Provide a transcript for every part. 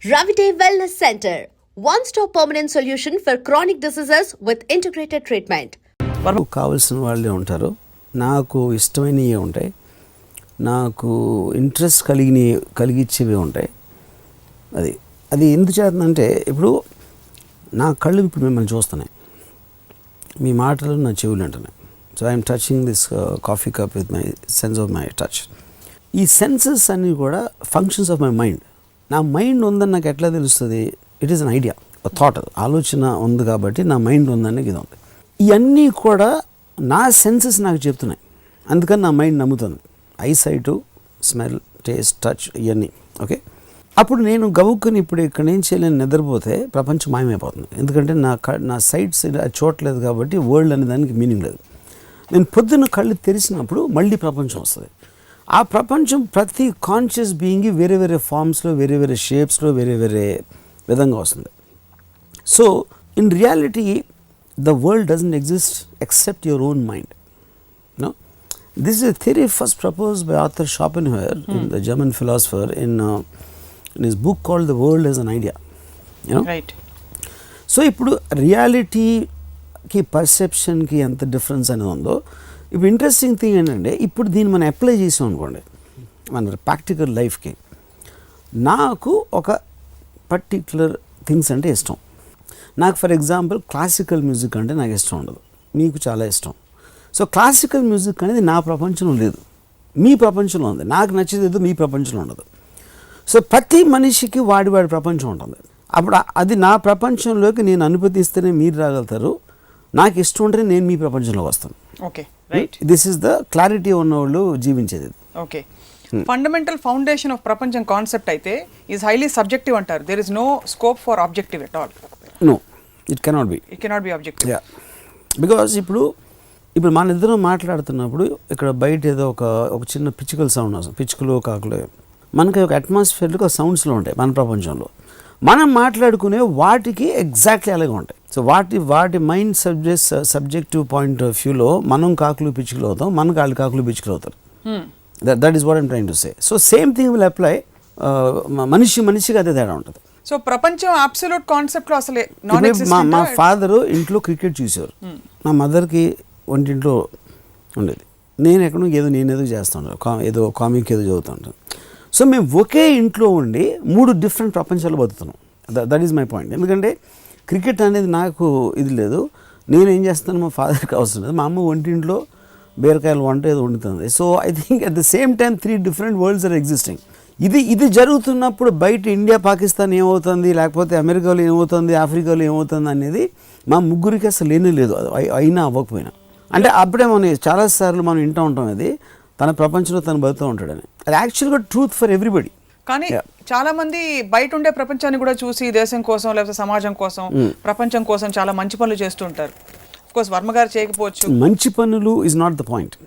Ramuism Wellness Center, one-stop permanent solution for chronic diseases with integrated treatment. కావాల్సిన వాళ్ళే ఉంటారు. నాకు ఇష్టమైనవి ఉంటాయి, నాకు ఇంట్రెస్ట్ కలిగించేవి ఉంటాయి. అది ఎందుకు చేస్తుందంటే ఇప్పుడు నా కళ్ళు ఇప్పుడు మిమ్మల్ని చూస్తున్నాయి, మీ మాటలు నా చెవులు అంటున్నాయి. So I'm touching this coffee cup with my sense of my touch. ఈ సెన్సెస్ అన్నీ కూడా ఫంక్షన్స్ ఆఫ్ మై మైండ్. నా మైండ్ ఉందని నాకు ఎట్లా తెలుస్తుంది? It is an idea, thought, ఆలోచన ఉంది కాబట్టి నా మైండ్ ఉందని ఇది ఉంది. ఇవన్నీ కూడా నా సెన్సెస్ నాకు చెప్తున్నాయి, అందుకని నా మైండ్ నమ్ముతుంది. ఐసైటు, స్మెల్, టేస్ట్, టచ్, ఇవన్నీ ఓకే. అప్పుడు నేను గబుక్కుని ఇప్పుడు ఇక్కడ నుంచి నేను నిద్రపోతే ప్రపంచం మాయమైపోతుంది, ఎందుకంటే నా సైట్స్ చూడలేదు కాబట్టి వరల్డ్ అనే దానికి మీనింగ్ లేదు. నేను పొద్దున్న కళ్ళు తెరిచినప్పుడు మళ్ళీ ప్రపంచం వస్తుంది. ఆ ప్రపంచం ప్రతి కాన్షియస్ బీయింగ్ వేరే వేరే ఫామ్స్లో, వేరే వేరే షేప్స్లో, వేరే వేరే విధంగా వస్తుంది. So in reality the world doesn't exist except your own mind. No, this is a theory first proposed by Arthur Schopenhauer, the German philosopher, in his book called The World as an Idea. You know, right? So ఇప్పుడు రియాలిటీకి పర్సెప్షన్కి ఎంత difference అనేది ఉందో, ఇప్పుడు interesting thing ఏంటంటే ఇప్పుడు దీన్ని మనం అప్లై చేసాం అనుకోండి మన ప్రాక్టికల్ లైఫ్కి. నాకు ఒక పర్టిక్యులర్ థింగ్స్ అంటే ఇష్టం. నాకు ఫర్ ఎగ్జాంపుల్ క్లాసికల్ మ్యూజిక్ అంటే నాకు ఇష్టం ఉండదు, మీకు చాలా ఇష్టం. సో క్లాసికల్ మ్యూజిక్ అనేది నా ప్రపంచంలో లేదు, మీ ప్రపంచంలో ఉంది. నాకు నచ్చేది మీ ప్రపంచంలో ఉండదు. సో ప్రతి మనిషికి వాడి ప్రపంచం ఉంటుంది. అప్పుడు అది నా ప్రపంచంలోకి నేను అనుమతిస్తేనే మీరు రాగలుగుతారు, నాకు ఇష్టం ఉంటే నేను మీ ప్రపంచంలోకి వస్తాను. Okay, right. This is the clarity ఉన్నవాళ్ళు జీవించేది. ఓకే. ఫండమెంటల్ ఫౌండేషన్ ఆఫ్ ప్రపంచం కాన్సెప్ట్ అయితే ఈజ్ హైలీ సబ్జెక్టివ్ అంటారు. There is no scope for objective at all. No, it cannot be. It cannot be objective. Yeah. Because ఇప్పుడు మన ఇద్దరం మాట్లాడుతున్నప్పుడు ఇక్కడ బయట ఏదో ఒక చిన్న పిచ్చుకల సౌండ్ వస్తుంది, పిచ్చుకలు, కాకులు, మనకి ఒక అట్మాస్ఫియర్లో ఒక సౌండ్స్లో ఉంటాయి మన ప్రపంచంలో. మనం మాట్లాడుకునే వాటికి ఎగ్జాక్ట్లీ అలాగే ఉంటాయి. సో వాటి మైండ్ సబ్జెక్టివ్ పాయింట్ ఆఫ్ వ్యూలో మనం కాకులు పిచ్చుకలు అవుతాం, మనకు వాళ్ళు కాకులు పిచ్చుకలు అవుతారు. That is what I'm trying to say. So same thing will apply. మనిషికి అదే తేడా ఉంటుంది. సో ప్రపంచం అబ్సల్యూట్ కాన్సెప్ట్ లో అసలే నాన్ ఎగ్జిస్టెంట్. మా ఫాదరు ఇంట్లో క్రికెట్ చూసేవారు, మా మదర్కి వంటింట్లో ఉండేది. నేనేదో చేస్తాను, ఏదో కామిక్ ఏదో చదువుతుంటాను. సో మేము ఒకే ఇంట్లో ఉండి 3 డిఫరెంట్ ప్రపంచాలు బతుకుతున్నాం. That is my point. ఎందుకంటే క్రికెట్ అనేది నాకు ఇది లేదు, నేనేం చేస్తాను మా ఫాదర్కి అవసరం లేదు. మా అమ్మ వంటింట్లో బీరకాయలు వంట ఏదో వండుతుంది. So I think at the same time 3 different worlds are existing. ఇది జరుగుతున్నప్పుడు బయట ఇండియా, పాకిస్తాన్ ఏమవుతుంది, లేకపోతే అమెరికాలో ఏమవుతుంది, ఆఫ్రికాలో ఏమవుతుంది అనేది మా ముగ్గురికి అసలు లేనే లేదు. అయినా అవ్వకపోయినా అంటే అప్పుడే మనం చాలాసార్లు మనం వింటూ ఉంటాం, అది తన ప్రపంచంలో తను బతుకుతూ ఉంటాడని. అది యాక్చువల్గా ట్రూత్ ఫర్ ఎవ్రీబడి. కానీ చాలా మంది బయట ఉండే ప్రపంచాన్ని కూడా చూసి దేశం కోసం, లేకపోతే సమాజం కోసం, ప్రపంచం కోసం చాలా మంచి పనులు చేస్తూ ఉంటారు. ఆఫ్ కోర్స్ వర్మ గారు చేయకపోవచ్చు. మంచి పనులు ఈజ్ నాట్ ద పాయింట్.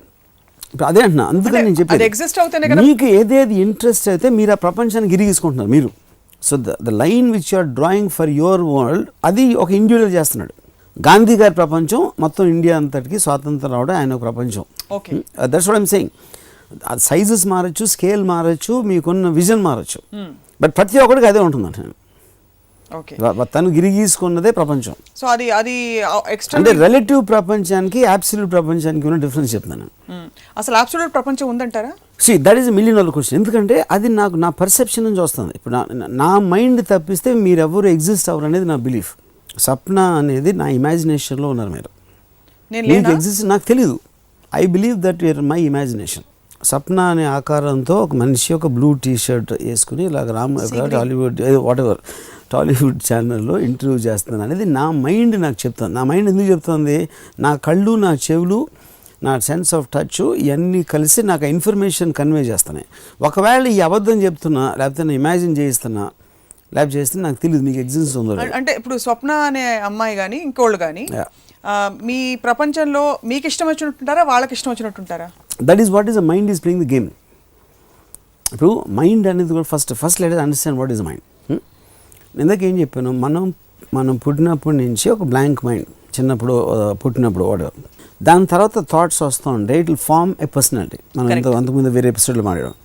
అదే అంటున్నా, అందుకని నేను చెప్పేది మీకు ఏదేది ఇంట్రెస్ట్ అయితే మీరు ఆ ప్రపంచాన్ని గిరిగీసుకుంటున్నారు మీరు. So the line which you are drawing for your world, అది ఒక ఇండివిజువల్ చేస్తున్నాడు. గాంధీ గారి ప్రపంచం మొత్తం ఇండియా అంతటికి స్వాతంత్రం రావడం ఆయన ఒక ప్రపంచం. That's what I'm saying. Sizes మారచ్చు, స్కేల్ మారచ్చు, మీకున్న విజన్ మారచ్చు, బట్ ప్రతి ఒక్కడికి అదే ఉంటుంది. తను గిరిగీసుకున్నదే ప్రపంచం. సో అది అంటే రిలేటివ్ ప్రపంచానికి అబ్సల్యూట్ ప్రపంచానికి ఉన్న డిఫరెన్స్ చెప్తాను. అసలు అబ్సల్యూట్ ప్రపంచం ఉందంటారా? See that is $1 million question. ఎందుకంటే అది నాకు నా పర్సెప్షన్ నుంచి వస్తుంది. ఇప్పుడు నా మైండ్ తప్పిస్తే మీరెవరు ఎగ్జిస్ట్ అవ్వరు అనేది నా బిలీఫ్. స్వప్న అనేది నా ఇమాజినేషన్లో ఉన్నారు మీరు. మీకు ఎగ్జిస్ట్ నాకు తెలీదు. I believe that you're my imagination. స్వప్న అనే ఆకారంతో ఒక మనిషి ఒక బ్లూ టీ-షర్ట్ వేసుకుని ఇలాగ టాలీవుడ్ ఛానల్లో ఇంటర్వ్యూ చేస్తున్నాను అనేది నా మైండ్ నాకు చెప్తుంది. నా మైండ్ ఎందుకు చెప్తుంది? నా కళ్ళు, నా చెవులు, నా సెన్స్ ఆఫ్ టచ్ ఇవన్నీ కలిసి నాకు ఇన్ఫర్మేషన్ కన్వే చేస్తున్నాయి. ఒకవేళ ఈ అబద్ధం చెప్తున్నా, లేకపోతే నేను ఇమాజిన్ చేయిస్తున్నా, లేకపోతే చేస్తే నాకు తెలియదు మీకు ఎగ్జిస్ట్ ఉందో. అంటే ఇప్పుడు స్వప్న అనే అమ్మాయి కానీ ఇంకోళ్ళు కానీ మీ ప్రపంచంలో మీకు ఇష్టం వచ్చినట్టుంటారా, వాళ్ళకి ఇష్టం వచ్చినట్టుంటారా? That is what is the mind is playing the game. ఇప్పుడు మైండ్ అనేది కూడా first let us understand what is mind. ఇందాక ఏం చెప్పాను, మనం పుట్టినప్పటి నుంచి ఒక బ్లాంక్ మైండ్, చిన్నప్పుడు పుట్టినప్పుడు వాడేవారు. దాని తర్వాత థాట్స్ వస్తూ ఉంటే it will form a personality. మనం అంతకుముందు వేరే ఎపిసోడ్లో మాట్లాడాం.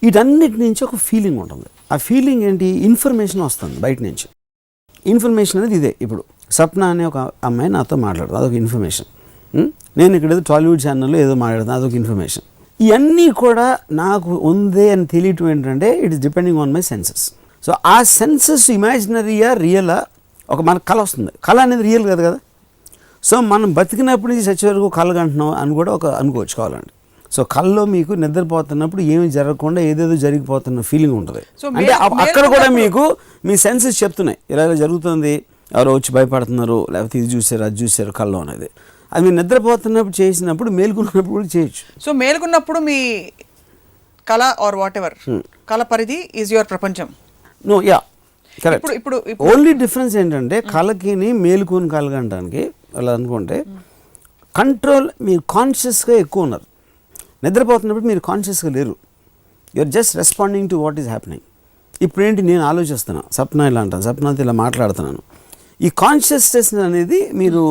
వీటన్నిటి నుంచి ఒక ఫీలింగ్ ఉంటుంది. ఆ ఫీలింగ్ ఏంటి, ఇన్ఫర్మేషన్ వస్తుంది బయట నుంచి. ఇన్ఫర్మేషన్ అనేది ఇదే. ఇప్పుడు సప్న అనే ఒక అమ్మాయి నాతో మాట్లాడుతుంది, అదొక ఇన్ఫర్మేషన్. నేను ఇక్కడ ఏదో టాలీవుడ్ ఛానల్లో ఏదో మాట్లాడుతాను, అదొక ఇన్ఫర్మేషన్. ఇవన్నీ కూడా నాకు ఉంది అని తెలియటం ఏంటంటే it is depending on my senses. So ఆ సెన్సెస్ ఇమాజినరీయా రియలా, ఒక మనకు కళ వస్తుంది. కళ అనేది రియల్ కదా కదా. సో మనం బతికినప్పుడు నుంచి చచ్చే వరకు కళగంటున్నాం అని కూడా ఒక అనుకోవచ్చు కావాలండి. సో కళ్ళలో మీకు నిద్రపోతున్నప్పుడు ఏమి జరగకుండా ఏదేదో జరిగిపోతున్న ఫీలింగ్ ఉంటుంది. అంటే అక్కడ కూడా మీకు మీ సెన్సెస్ చెప్తున్నాయి ఇలా ఇలా జరుగుతుంది, ఎవరో వచ్చి భయపడుతున్నారు, లేకపోతే ఇది చూసారు అది చూసారు కళ్ళలో అనేది. అది మీరు నిద్రపోతున్నప్పుడు చేసినప్పుడు, మేలుకున్నప్పుడు కూడా చేయొచ్చు. సో మేలుకున్నప్పుడు మీ కళ ఆర్ వాట్ ఎవర్ కళ పరిధి ఈజ్ యువర్ ప్రపంచం. No ya correct. ఇప్పుడు ఓన్లీ డిఫరెన్స్ ఏంటంటే కళకి మేలుకుని కలగడానికి అలా అనుకుంటే కంట్రోల్ మీరు కాన్షియస్గా ఎక్కువ ఉన్నారు. నిద్రపోతున్నప్పుడు మీరు కాన్షియస్గా లేరు, you're just responding to what is happening. ఇప్పుడేంటి నేను ఆలోచిస్తున్నాను, సప్న ఇలా అంటాను, సప్నతో ఇలా మాట్లాడుతున్నాను. ఈ కాన్షియస్నెస్ అనేది మీరు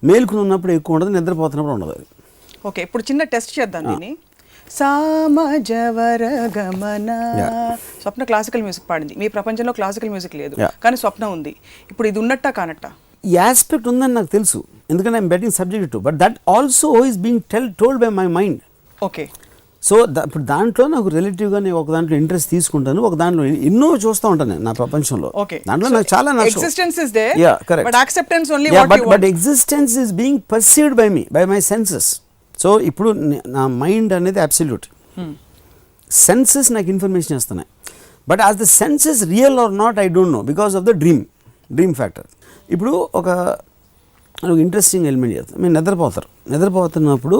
మేలుకుని ఉన్నప్పుడు ఎక్కువ ఉండదు, నిద్రపోతున్నప్పుడు ఉండదు. అది ఓకే. ఇప్పుడు చిన్న టెస్ట్ చేద్దాం దీన్ని. సామజవర గమన. స్వప్న క్లాసికల్ మ్యూజిక్ పాడింది, మీ ప్రపంచంలో క్లాసికల్ మ్యూజిక్ లేదు, కానీ స్వప్న ఉంది. ఇప్పుడు ఇది ఉన్నట్టా కానట్టా? ఈ ఆస్పెక్ట్ ఉందని నాకు తెలుసు, ఎందుకంటే I'm betting subject to, but that also is being told by my mind. Okay. So ఇప్పుడు దాంట్లో నాకు రిలేటివ్గా నేను ఒక దాంట్లో ఇంట్రెస్ట్ తీసుకుంటాను, ఒక దాంట్లో ఎన్నో చూస్తూ ఉంటాను నేను నా ప్రపంచంలో. దాంట్లో నాకు చాలా existence is there, but acceptance only what you want. But existence is being perceived by me, by my senses. So ఇప్పుడు నా మైండ్ అనేది అబ్సల్యూట్, సెన్సెస్ నాకు ఇన్ఫర్మేషన్ ఇస్తున్నాయి. But as the senses real are not I don't know, because of the dream factor. ఇప్పుడు ఒక interesting element చేస్తాను. మీరు నిద్రపోతున్నప్పుడు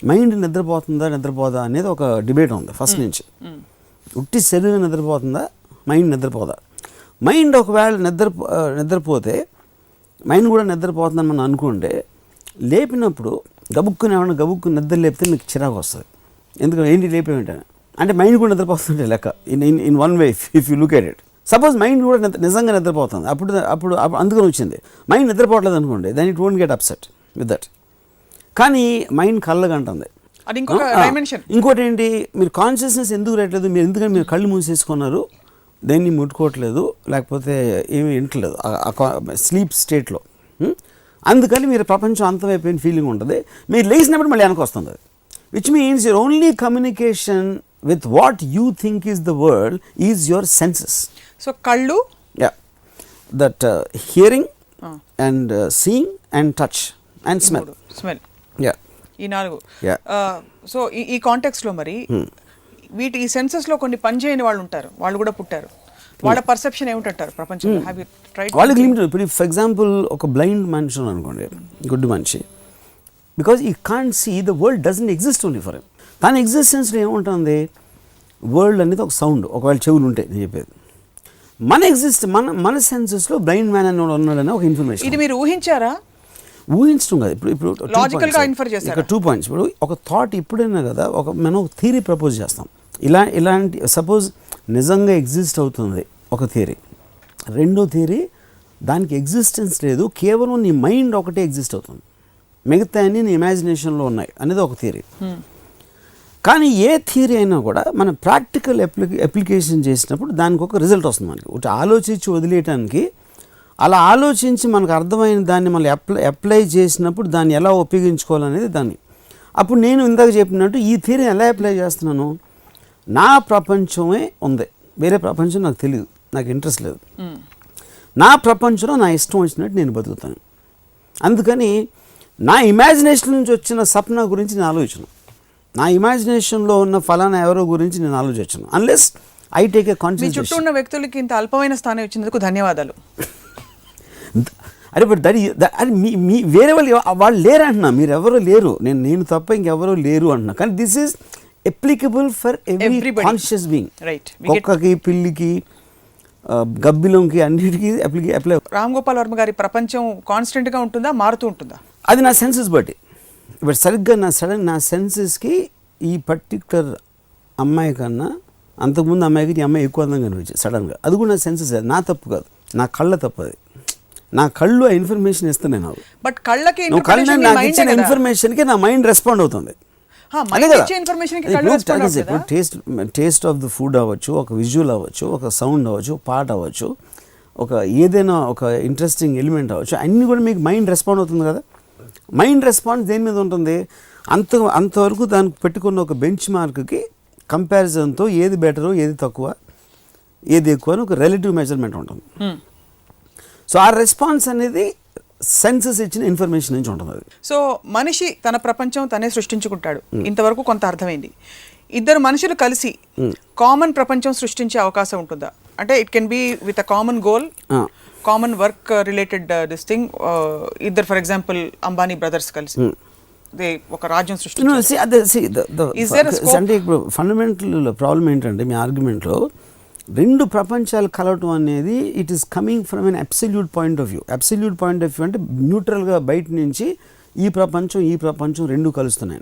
మైండ్ నిద్రపోదా అనేది ఒక డిబేట్ ఉంది ఫస్ట్ నుంచి. ఉట్టి శరీరం నిద్రపోతుందా, మైండ్ నిద్రపోదా? మైండ్ ఒకవేళ నిద్రపోతే మైండ్ కూడా నిద్రపోతుందని మనం అనుకుంటే, లేపినప్పుడు గబుక్కుని నిద్ర లేపితే మీకు చిరాకు వస్తుంది. ఎందుకంటే ఏంటి లేపేమిటని, అంటే మైండ్ కూడా నిద్రపోతుంటే లెక్క. In one way if you look at it. Suppose mind కూడా నిజంగా నిద్రపోతుంది, అప్పుడు అందుకని వచ్చింది. మైండ్ నిద్రపోవట్లేదు అనుకోండి, then it won't get upset with that. కానీ మైండ్ కళ్ళగంటుంది. ఇంకోటి ఏంటి, మీరు కాన్షియస్నెస్ ఎందుకు రావట్లేదు, ఎందుకంటే మీరు కళ్ళు మూసేసుకున్నారు, దేన్ని ముట్టుకోవట్లేదు, లేకపోతే ఏమీ వింటలేదు స్లీప్ స్టేట్లో. అందుకని మీరు ప్రపంచం అంతమైపోయిన ఫీలింగ్ ఉంటుంది. మీరు లేచినప్పుడు మళ్ళీ వెనక్కి వస్తుంది అది. Which means your only communication with what you think is the world is your senses. So kallu, that hearing and seeing and touch and smell. ఈ నాలుగు. సో ఈ కాంటెక్స్ట్ లో మరి వీటి ఈ సెన్సెస్ లో కొన్ని పని చేయని వాళ్ళు ఉంటారు, వాళ్ళు కూడా పుట్టారు. వాళ్ళ పర్సెప్షన్ ఏమిటంటారు ప్రపంచంలో? Have you tried? వాళ్ళకి లిమిటెడ్. ఇప్పుడు ఫర్ ఎగ్జాంపుల్ ఒక బ్లైండ్ మనిషి అనుకోండి, గుడ్ మనిషి, because he can't see the world doesn't exist only for him. తన ఎగ్జిస్టెన్స్లో ఏముంటుంది, వరల్డ్ అనేది ఒక సౌండ్, ఒకవేళ చెవులు ఉంటాయి నేను చెప్పేది. మన సెన్సెస్లో బ్లైండ్ మ్యాన్ అని ఉన్నాడని ఒక ఇన్ఫర్మేషన్. ఇది మీరు ఊహించారా? ఊహించడం కాదు. ఇప్పుడు లాజికల్గా ఇన్ఫర్ చేశారు. 2 పాయింట్స్. ఇప్పుడు ఒక థాట్ ఇప్పుడైనా కదా, మనం ఒక థియరీ ప్రపోజ్ చేస్తాం. ఇలాంటి సపోజ్ నిజంగా ఎగ్జిస్ట్ అవుతుంది ఒక థియరీ. రెండో థియరీ, దానికి ఎగ్జిస్టెన్స్ లేదు, కేవలం నీ మైండ్ ఒకటే ఎగ్జిస్ట్ అవుతుంది, మిగతా అన్ని నీ ఇమాజినేషన్లో ఉన్నాయి అనేది ఒక థియరీ. కానీ ఏ థియరీ అయినా కూడా మనం ప్రాక్టికల్ అప్లికేషన్ చేసినప్పుడు దానికి ఒక రిజల్ట్ వస్తుంది. మనకి ఒకటి ఆలోచించి వదిలేయటానికి, అలా ఆలోచించి మనకు అర్థమైన దాన్ని మళ్ళీ అప్లై చేసినప్పుడు దాన్ని ఎలా ఉపయోగించుకోవాలనేది దాన్ని. అప్పుడు నేను ఇందాక చెప్పినట్టు ఈ థియరీని ఎలా అప్లై చేస్తున్నాను, నా ప్రపంచమే ఉంది, వేరే ప్రపంచం నాకు తెలియదు, నాకు ఇంట్రెస్ట్ లేదు. నా ప్రపంచంలో నా ఇష్టం వచ్చినట్టు నేను బతుకుతాను. అందుకని నా ఇమాజినేషన్ నుంచి వచ్చిన సప్న గురించి నేను ఆలోచించను, నా ఇమాజినేషన్లో ఉన్న ఫలానా ఎవరో గురించి నేను ఆలోచించను, unless I take a conscious. చుట్టూ ఉన్న వ్యక్తులకి ఇంత అల్పమైన స్థానం ఇచ్చినందుకు ధన్యవాదాలు. అరే బట్ అది మీ వేరే వాళ్ళు లేరు అంటున్నా, మీరు ఎవరో లేరు, నేను తప్ప ఇంకెవరో లేరు అంటున్నా. కానీ this is applicable for every conscious being. కుక్కకి, పిల్లికి, గబ్బిలంకి, అన్నిటికీ అప్లై. రామ్ గోపాల్ వర్మ గారి ప్రపంచం కాన్స్టెంట్గా ఉంటుందా, మారుతూ ఉంటుందా? అది నా సెన్సెస్ బట్టి. ఇప్పుడు సరిగ్గా నా సెన్సెస్కి ఈ పర్టికులర్ అమ్మాయి కన్నా అంతకుముందు అమ్మాయికి ఈ అమ్మాయి ఎక్కువ అందంగా కనిపించింది సడన్గా. అది కూడా నా సెన్సెస్, నా తప్పు కాదు, నా కళ్ళ తప్పు. అది నా కళ్ళు ఆ ఇన్ఫర్మేషన్ ఇస్తున్నాయి నాకు. బట్ కళ్ళకి నాకు ఇచ్చిన ఇన్ఫర్మేషన్కి నా మైండ్ రెస్పాండ్ అవుతుంది. మైండ్ ఇచ్చే ఇన్ఫర్మేషన్ కి కళ్ళు రెస్పాండ్ అవుతుంది ఇప్పుడు టేస్ట్ ఆఫ్ ద ఫుడ్ అవ్వచ్చు, ఒక విజువల్ అవ్వచ్చు, ఒక సౌండ్ అవ్వచ్చు, పాట అవ్వచ్చు, ఒక ఏదైనా ఒక ఇంట్రెస్టింగ్ ఎలిమెంట్ అవ్వచ్చు, అన్నీ కూడా మీకు మైండ్ రెస్పాండ్ అవుతుంది కదా. మైండ్ రెస్పాన్స్ దేని మీద ఉంటుంది? అంతవరకు దానికి పెట్టుకున్న ఒక బెంచ్ మార్క్కి కంపారిజన్తో ఏది బెటరు, ఏది తక్కువ, ఏది ఎక్కువ అని ఒక రిలేటివ్ మెజర్మెంట్ ఉంటుంది. సో ఆ రెస్పాన్స్ అనేది సెన్సెస్ ఇచ్చిన ఇన్ఫర్మేషన్ నుంచి ఉంటుంది. అది సో మనిషి తన ప్రపంచం తనే సృష్టించుకుంటాడు, ఇంతవరకు కొంత అర్థమైంది. ఇద్దరు మనుషులు కలిసి కామన్ ప్రపంచం సృష్టించే అవకాశం ఉంటుందా? అంటే it can be with a common goal, common work related this thing. ఇద్దరు ఫర్ ఎగ్జాంపుల్ అంబానీ బ్రదర్స్ కలిసి ఒక రాజ్యం సృష్టించారు. అంటే ఇప్పుడు ఫండమెంటల్ ప్రాబ్లం ఏంటంటే మీ ఆర్గ్యుమెంట్లో రెండు ప్రపంచాలు కలవటం అనేది it is coming from an absolute point of view. Absolute point of view అంటే న్యూట్రల్గా బయట నుంచి ఈ ప్రపంచం రెండు కలుస్తున్నాయి.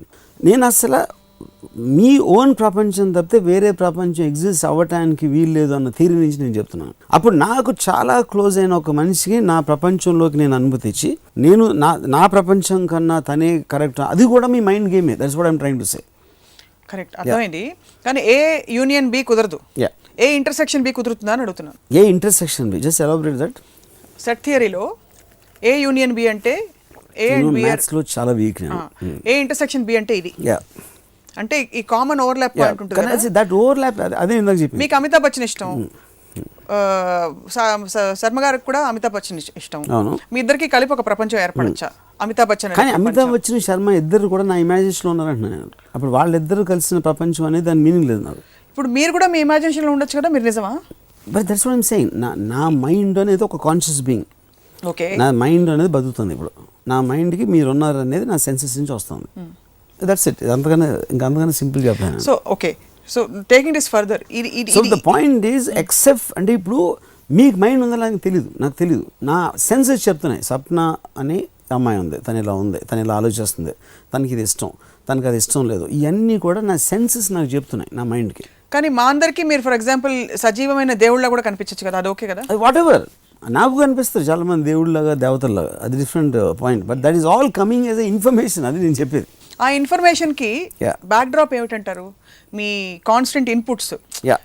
నేను అసలు మీ ఓన్ ప్రపంచం తప్పితే వేరే ప్రపంచం ఎగ్జిస్ట్ అవ్వటానికి వీలు లేదు అన్న థియరీ నుంచి నేను చెప్తున్నాను. అప్పుడు నాకు చాలా క్లోజ్ అయిన ఒక మనిషికి నా ప్రపంచంలోకి నేను అనుమతి ఇచ్చి నేను నా ప్రపంచం కన్నా తనే కరెక్ట్, అది కూడా మీ మైండ్ గేమే. That's what I'm trying to say. Correct, అర్థమైంది. కానీ ఏ యూనియన్ బి కుదరదు, ఏ ఇంటర్సెక్షన్ బి కుదురుతుందా అని అడుగుతున్నాను. A intersection B? Just elaborate that. Set థియరీలో ఏ యూనియన్ బి అంటే ఏ అండ్ బి, మ్యాథ్స్ లో చాలా వీక్. ఏ ఇంటర్సెక్షన్ బి అంటే ఇది. అంటే ఈ కామన్ ఓవర్లాప్ పాయింట్ ఉంటుంది. దట్ ఓవర్లాప్ అదే ఇందాక చెప్పి. మీకు అమితాబ్ బచ్చన్ ఇష్టం, శర్మ గారికి కూడా అమితాబ్ బచ్చన్ ఇష్టం, మీ ఇద్దరికి కలిపి ఒక ప్రపంచం ఏర్పడచ్చా? అమితాబ్ బచ్చన్ కానీ అమితాబ్ బచ్చన్ శర్మ ఇద్దరు కూడా నా ఇమాజినేషన్ లో ఉన్నారంటున్నాను. అప్పుడు వాళ్ళిద్దరు కలిసిన ప్రపంచం అనేది దాని మీనింగ్ లేదు నాకు. ఇప్పుడు మీరు కూడా మీ ఇమాజినేషన్ లో ఉండొచ్చు కదా, మీరు నిజమా? But that's what I'm saying. నా మైండ్ అనేది ఒక కాన్షియస్ బీయింగ్. ఓకే, నా మైండ్ అనేది బతుకుతుంది. ఇప్పుడు నా మైండ్కి మీరు ఉన్నారు అనేది నా సెన్సెస్ నుంచి వస్తుంది. That's it. అంతకన్నా సింపుల్ చెప్పాను. So okay, so taking this further, so the point is except అంటే ఇప్పుడు మీకు మైండ్ ఉందా నాకు తెలియదు. నా సెన్సెస్ చెప్తున్నాయి. సప్న అని అమ్మాయి ఉంది, తను ఇలా ఉంది, తను ఇలా ఆలోచిస్తుంది, తనకి ఇది ఇష్టం, తనకి అది ఇష్టం లేదు, ఇవన్నీ కూడా నా సెన్సెస్ నాకు చెప్తున్నాయి నా మైండ్కి. కానీ మా అందరికీ మీరు ఫర్ ఎగ్జాంపుల్ సజీవమైన దేవుళ్ళ కూడా కనిపించచ్చు కదా, అది ఓకే కదా? వాట్ ఎవర్ నాకు కనిపిస్తారు చాలా మంది దేవుళ్ళలాగా, దేవతల్లాగా, అది different point. But that is all coming as a information. అది నేను చెప్పేది. ఆ ఇన్ఫర్మేషన్కి బ్యాక్ డ్రాప్ ఏమిటంటారు? మీ కాన్స్టెంట్ ఇన్పుట్స్,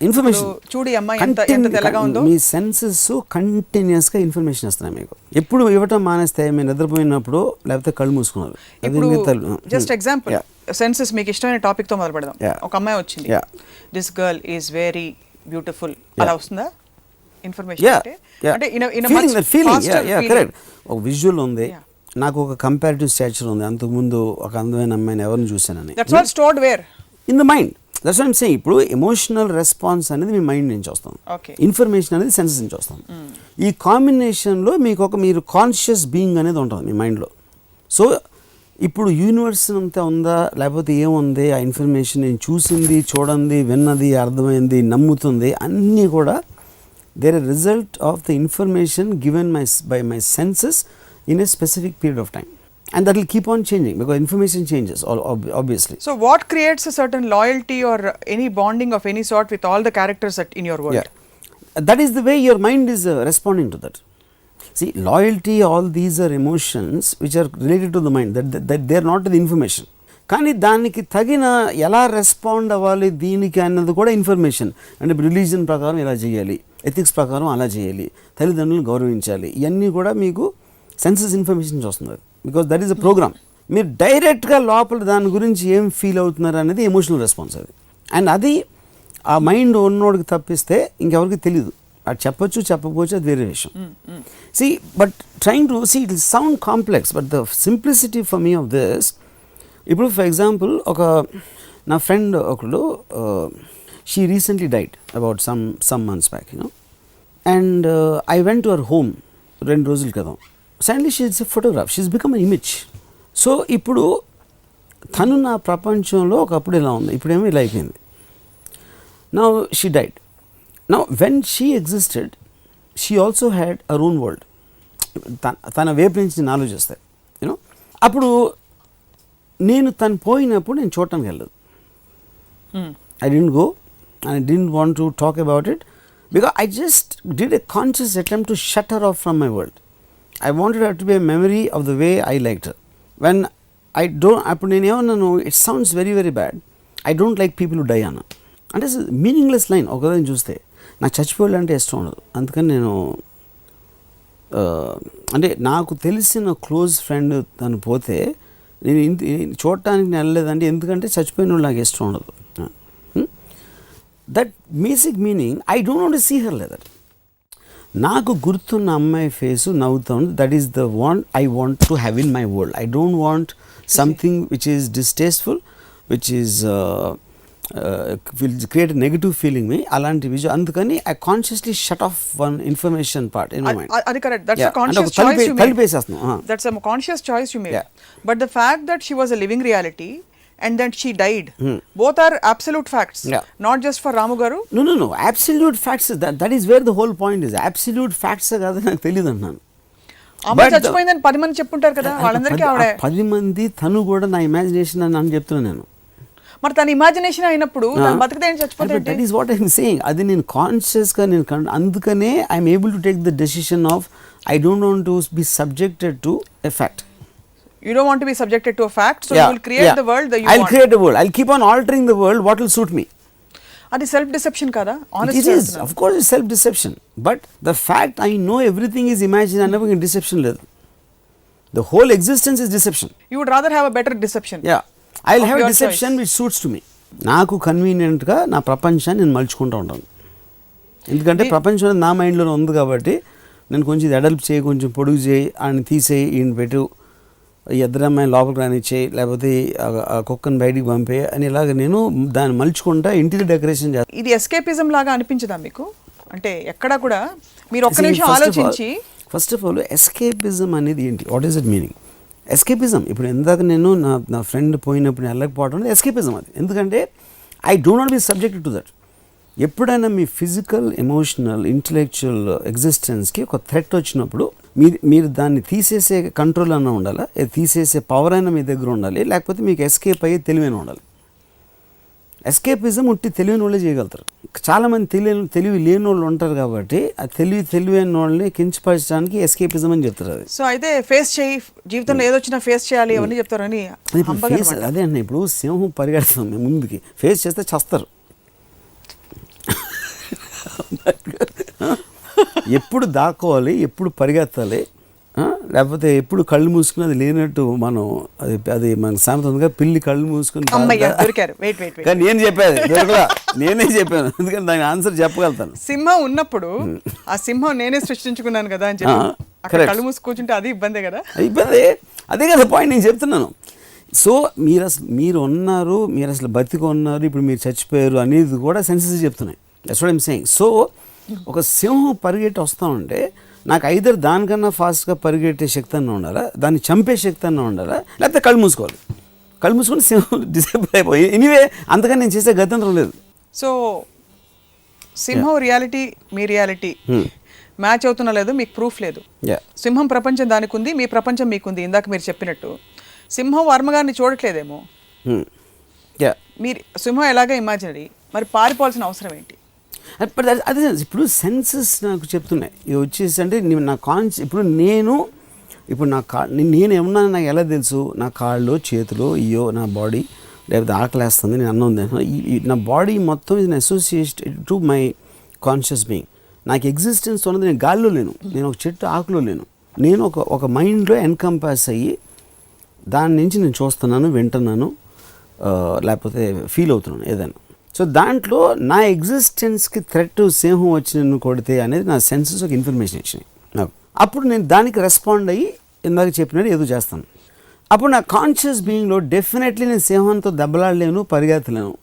ఇన్ఫర్మేషన్. చూడు అమ్మాయి ఎంత తెల్లగా ఉందో. మీ సెన్సెస్ కంటిన్యూస్గా ఇన్ఫర్మేషన్ ఇస్తున్నాయి మీకు. ఎప్పుడు ఇవ్వటం మానేస్తే మీరు నిద్రపోయినప్పుడు, లేకపోతే కళ్ళు మూసుకున్నారు. జస్ట్ ఎగ్జాంపుల్ సెన్సెస్, మీకు ఇష్టమైన టాపిక్ తో మొదలు పెడదాం. ఒక అమ్మాయి వచ్చింది, this girl is very beautiful, అలా వస్తుందా ఇన్ఫర్మేషన్? ఒక విజువల్ ఉంది, నాకు ఒక కంపారిటివ్ స్టాచర్ ఉంది, అంతకుముందు ఒక అందమైన అమ్మాయిని ఎవరిని చూశానని. In the mind. That's what I'm saying. ఇప్పుడు ఎమోషనల్ రెస్పాన్స్ అనేది మీ మైండ్ నుంచి వస్తుంది, ఇన్ఫర్మేషన్ అనేది సెన్సెస్ నుంచి వస్తుంది. ఈ కాంబినేషన్లో మీరు కాన్షియస్ బీయింగ్ అనేది ఉంటుంది మీ మైండ్లో. సో ఇప్పుడు యూనివర్స్ అంతా ఉందా, లేకపోతే ఏముంది, ఆ ఇన్ఫర్మేషన్ నేను చూసింది, చూడండి, విన్నది, అర్థమైంది, నమ్ముతుంది, అన్నీ కూడా there are result of the information given by my senses in a specific period of time, and that will keep on changing because information changes obviously. So what creates a certain loyalty or any bonding of any sort with all the characters that in your world? That is the way your mind is responding to that. See, loyalty, all these are emotions which are related to the mind, that they are not the information. కానీ దానికి తగిన ఎలా respond అవ్వాలి దీనికి అన్నది కూడా information. అంటే religion ప్రకారం ఇలా చేయాలి, ఎథిక్స్ ప్రకారం అలా చేయాలి, తల్లిదండ్రులను గౌరవించాలి, ఇవన్నీ కూడా మీకు సెన్సెస్ ఇన్ఫర్మేషన్ వస్తుంది. Because that is a programme. మీరు డైరెక్ట్గా లోపల దాని గురించి ఏం ఫీల్ అవుతున్నారు అనేది ఎమోషనల్ రెస్పాన్స్ అది. అండ్ అది ఆ మైండ్ ఉన్నోడికి తప్పిస్తే ఇంకెవరికి తెలియదు. అది చెప్పొచ్చు, చెప్పకపోవచ్చు, అది వేరే విషయం. See but trying to it will sound complex, but the simplicity for me of this. ఇప్పుడు ఫర్ ఎగ్జాంపుల్ నా ఫ్రెండ్ ఒకళ్ళు, she recently died about some months back, and I went to her home 2 రోజుల క్రితం. Suddenly she is a photograph, she has become an image. So ఇప్పుడు తను నా ప్రపంచంలో ఒకప్పుడు ఇలా ఉంది, ఇప్పుడేమో ఇలా అయిపోయింది. Now she died. Now when she existed, she also had her own world. తన వైపు నుంచి నేను ఆలోచిస్తాను, అప్పుడు నేను తను పోయినప్పుడు నేను చూడటానికి వెళ్ళదు. I didn't go and I didn't want to talk about it because I just did a conscious attempt to shut her off from my world. I wanted her to be a memory of the way I liked her. When అప్పుడు నేను ఏమన్నాను, it sounds very very bad, I don't like people die అన్న. అంటే meaningless line ఒకదాని చూస్తే. నాకు చచ్చిపోయాలంటే ఇష్టం ఉండదు. అందుకని నేను అంటే నాకు తెలిసిన క్లోజ్ ఫ్రెండ్ తను పోతే నేను చూడటానికి నేను వెళ్ళలేదంటే, ఎందుకంటే చచ్చిపోయిన వాళ్ళు నాకు ఇష్టం ఉండదు. That basic meaning I don't want to see her like that. నాకు గుర్తున్న అమ్మాయి ఫేసు నవ్వుతా ఉంది. That is the I want to have in my world. I don't want something which is distasteful, which is will create negative feeling me, అలాంటి visual. అందుకని I consciously shut off one information part in my mind. అది correct. That's a conscious choice you made. కలిపేసేస్తున్నాం. That's a conscious choice you made. But the fact that she was a living reality and that she died, both are absolute facts, not just for Ramu garu. No, absolute facts. That is where the whole point is. Absolute facts కాదు, నాకు తెలియదు అన్నాను. అమ్మాయి చచ్చిపోయిందని 10 మంది చెప్పుంటారు కదా, వాళ్ళందరికీ ఆవిడ 10 మంది, తను కూడా నా ఇమాజినేషన్ అని చెప్తున్నాను నేను. మరి తన ఇమాజినేషన్ అయినప్పుడు తను బతికితే చచ్చిపోతే, that is what I'm saying. అది నేను కాన్షియస్గా అందుకనే I'm able to take the decision of I don't want to be subjected to a fact. You don't want to be subjected to a fact, so you will create the world that you want. I'll create a world. I'll keep on altering the world what will suit me. Adi self deception kada? Honestly, it is. Of course it's self deception, but the fact I know everything is imagined and never deception లేదు. The whole existence is deception. You would rather have a better deception. Yeah, I'll have a deception choice which suits to me. నాకు convenient గా నా ప్రపంచాన్ని నేను మలుచుకుంటూ ఉంటాను. ఎందుకంటే ప్రపంచం నా మైండ్లో ఉంది కాబట్టి నేను కొంచెం ఎడల్ప్ చేయి, కొంచెం పొడుగు చేయి, ఆయన తీసేయి, ఈయన పెట్టు, ఎద్దరమ్మాయి లోపలికి రానిచ్చేయి, లేకపోతే ఆ కుక్కను బయటికి పంపే అని ఇలాగ నేను దాన్ని మలుచుకుంటా ఇంటీరియర్ డెకరేషన్ చేస్తాను. ఇది ఎస్కేపిజం లాగా అనిపించదా మీకు? అంటే ఎక్కడ కూడా మీరు ఒక్క నిమిషం ఆలోచించి, ఫస్ట్ ఆఫ్ ఆల్ ఎస్కేపిజం అనేది ఏంటి, what is it meaning? Escapism ఇప్పుడు ఇందాక నేను నా ఫ్రెండ్ పోయినప్పుడు వెళ్ళకపోవడం అనేది ఎస్కేపిజం. అది ఎందుకంటే I don't want be subjected to that. ఎప్పుడైనా మీ ఫిజికల్, ఎమోషనల్, ఇంటలెక్చువల్ ఎగ్జిస్టెన్స్కి ఒక థ్రెట్ వచ్చినప్పుడు మీరు దాన్ని తీసేసే కంట్రోల్ అన్నా ఉండాలి, తీసేసే పవర్ అయినా మీ దగ్గర ఉండాలి, లేకపోతే మీకు ఎస్కేప్ అయ్యే తెలివైన ఉండాలి. ఎస్కేపిజం ఉట్టి తెలివైన వాళ్ళే చేయగలుగుతారు. చాలామంది తెలివి లేని వాళ్ళు ఉంటారు కాబట్టి ఆ తెలివైన వాళ్ళని కించపరచడానికి ఎస్కేపిజం అని చెప్తారు. అది సో అయితే ఫేస్ చేయి, జీవితంలో ఏదొచ్చినా ఫేస్ చేయాలి అవన్నీ చెప్తారని. అదే అండి, ఇప్పుడు సింహం పరిగెడుతుంది ముందుకి, ఫేస్ చేస్తే చస్తారు. ఎప్పుడు దాక్కోవాలి, ఎప్పుడు పరిగెత్తాలి, లేకపోతే ఎప్పుడు కళ్ళు మూసుకుని అది లేనట్టు మనం అది మనకు సామెత ఉందిగా, పిల్లి కళ్ళు మూసుకుని. కానీ నేను చెప్పేది దొరకలా, నేనే చెప్పాను, ఎందుకంటే దాని ఆన్సర్ చెప్పగలుగుతాను. సింహం ఉన్నప్పుడు ఆ సింహం నేనే సృష్టించుకున్నాను కదా అని చెప్పి కళ్ళు మూసి కూర్చుంటే అది ఇబ్బందే కదా. ఇబ్బంది, అదే కదా పాయింట్ నేను చెప్తున్నాను. సో మీరు ఉన్నారు, మీరు అసలు బతికి ఉన్నారు, ఇప్పుడు మీరు చచ్చిపోయారు అనేది కూడా సెన్సెస్ చెప్తున్నాయి. That's what I'm saying. So ఒక సింహం పరిగెట్టి వస్తామంటే నాకు ఐదర్ దానికన్నా ఫాస్ట్గా పరిగెట్టే శక్తి అన్న ఉండాలా, దాన్ని చంపే శక్తి అన్న ఉండాలా, లేకపోతే కళ్ళు మూసుకోవాలి. కళ్ళు మూసుకొని సింహం డిసేబుల్ అయిపోయి ఎనీవే అంతకని నేను చేసే గతంత్రం లేదు. సో సింహం రియాలిటీ, మీ రియాలిటీ మ్యాచ్ అవుతున్నా లేదు, మీకు ప్రూఫ్ లేదు. సింహం ప్రపంచం దానికి ఉంది, మీ ప్రపంచం మీకుంది. ఇందాక మీరు చెప్పినట్టు సింహం వర్మ గారిని చూడట్లేదేమో. మీరు సింహం ఎలాగ ఇమాజినరీ, మరి పారిపోవాల్సిన అవసరం ఏంటి? అదే ఇప్పుడు సెన్సెస్ నాకు చెప్తున్నాయి. ఇది వచ్చేసి అంటే నా ఇప్పుడు నేను ఏమన్నా నాకు ఎలా తెలుసు, నా కాళ్ళు, చేతులు, అయ్యో నా బాడీ, లేకపోతే ఆకలేస్తుంది, నేను అన్నం తింటున్నా, నా బాడీ మొత్తం ఇది associated to my conscious being. నాకు ఎగ్జిస్టెన్స్ ఉన్నది, నేను గాల్లో లేను, నేను ఒక చెట్టు ఆకులో లేను, నేను ఒక మైండ్లో ఎన్కంపాస్ అయ్యి దాని నుంచి నేను చూస్తున్నాను, వింటున్నాను, లేకపోతే ఫీల్ అవుతున్నాను ఏదైనా. సో దాంట్లో నా ఎగ్జిస్టెన్స్కి థ్రెట్ సింహం వచ్చి నన్ను కొడితే అనేది నా సెన్సెస్ ఒక ఇన్ఫర్మేషన్ ఇచ్చినాయి నాకు. అప్పుడు నేను దానికి రెస్పాండ్ అయ్యి ఇందాక చెప్పినట్టు ఏదో చేస్తాను. అప్పుడు నా కాన్షియస్ బీయింగ్లో డెఫినెట్లీ నేను సింహంతో దెబ్బలాడలేను, పరిగెత్తలేను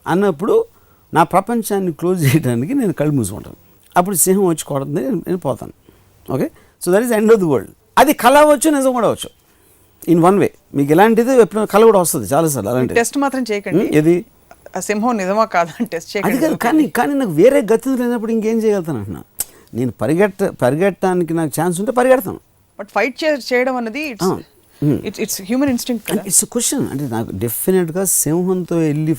అన్నప్పుడు నా ప్రపంచాన్ని క్లోజ్ చేయడానికి నేను కళ్ళు మూసుకుంటాను. అప్పుడు సింహం వచ్చి కొడుతుంది, నేను పోతాను. Okay, so that is end of the world. అది కళ అవ్వచ్చు, నిజం కూడా అవ్వచ్చు. ఇన్ వన్ వే మీకు ఎలాంటిది ఎప్పుడు కళ కూడా వస్తుంది చాలాసార్లు. అలాంటి టెస్ట్ మాత్రం చేయకండి. ఇది సింహం నిజమా కాదని టెస్ట్ చేయకండి. కానీ నాకు వేరే గతి లేనప్పుడు ఇంకేం చేయగలుగుతాను అంటున్నా. నేను పరిగెట్టడానికి నాకు ఛాన్స్ ఉంటే పరిగెడతాను. బట్ ఫైట్ చేయడం అనేది ఇట్స్ హ్యూమన్ ఇన్స్టింక్ట్ కదా. It's question. అంటే నాకు డెఫినెట్గా సింహంతో వెళ్ళి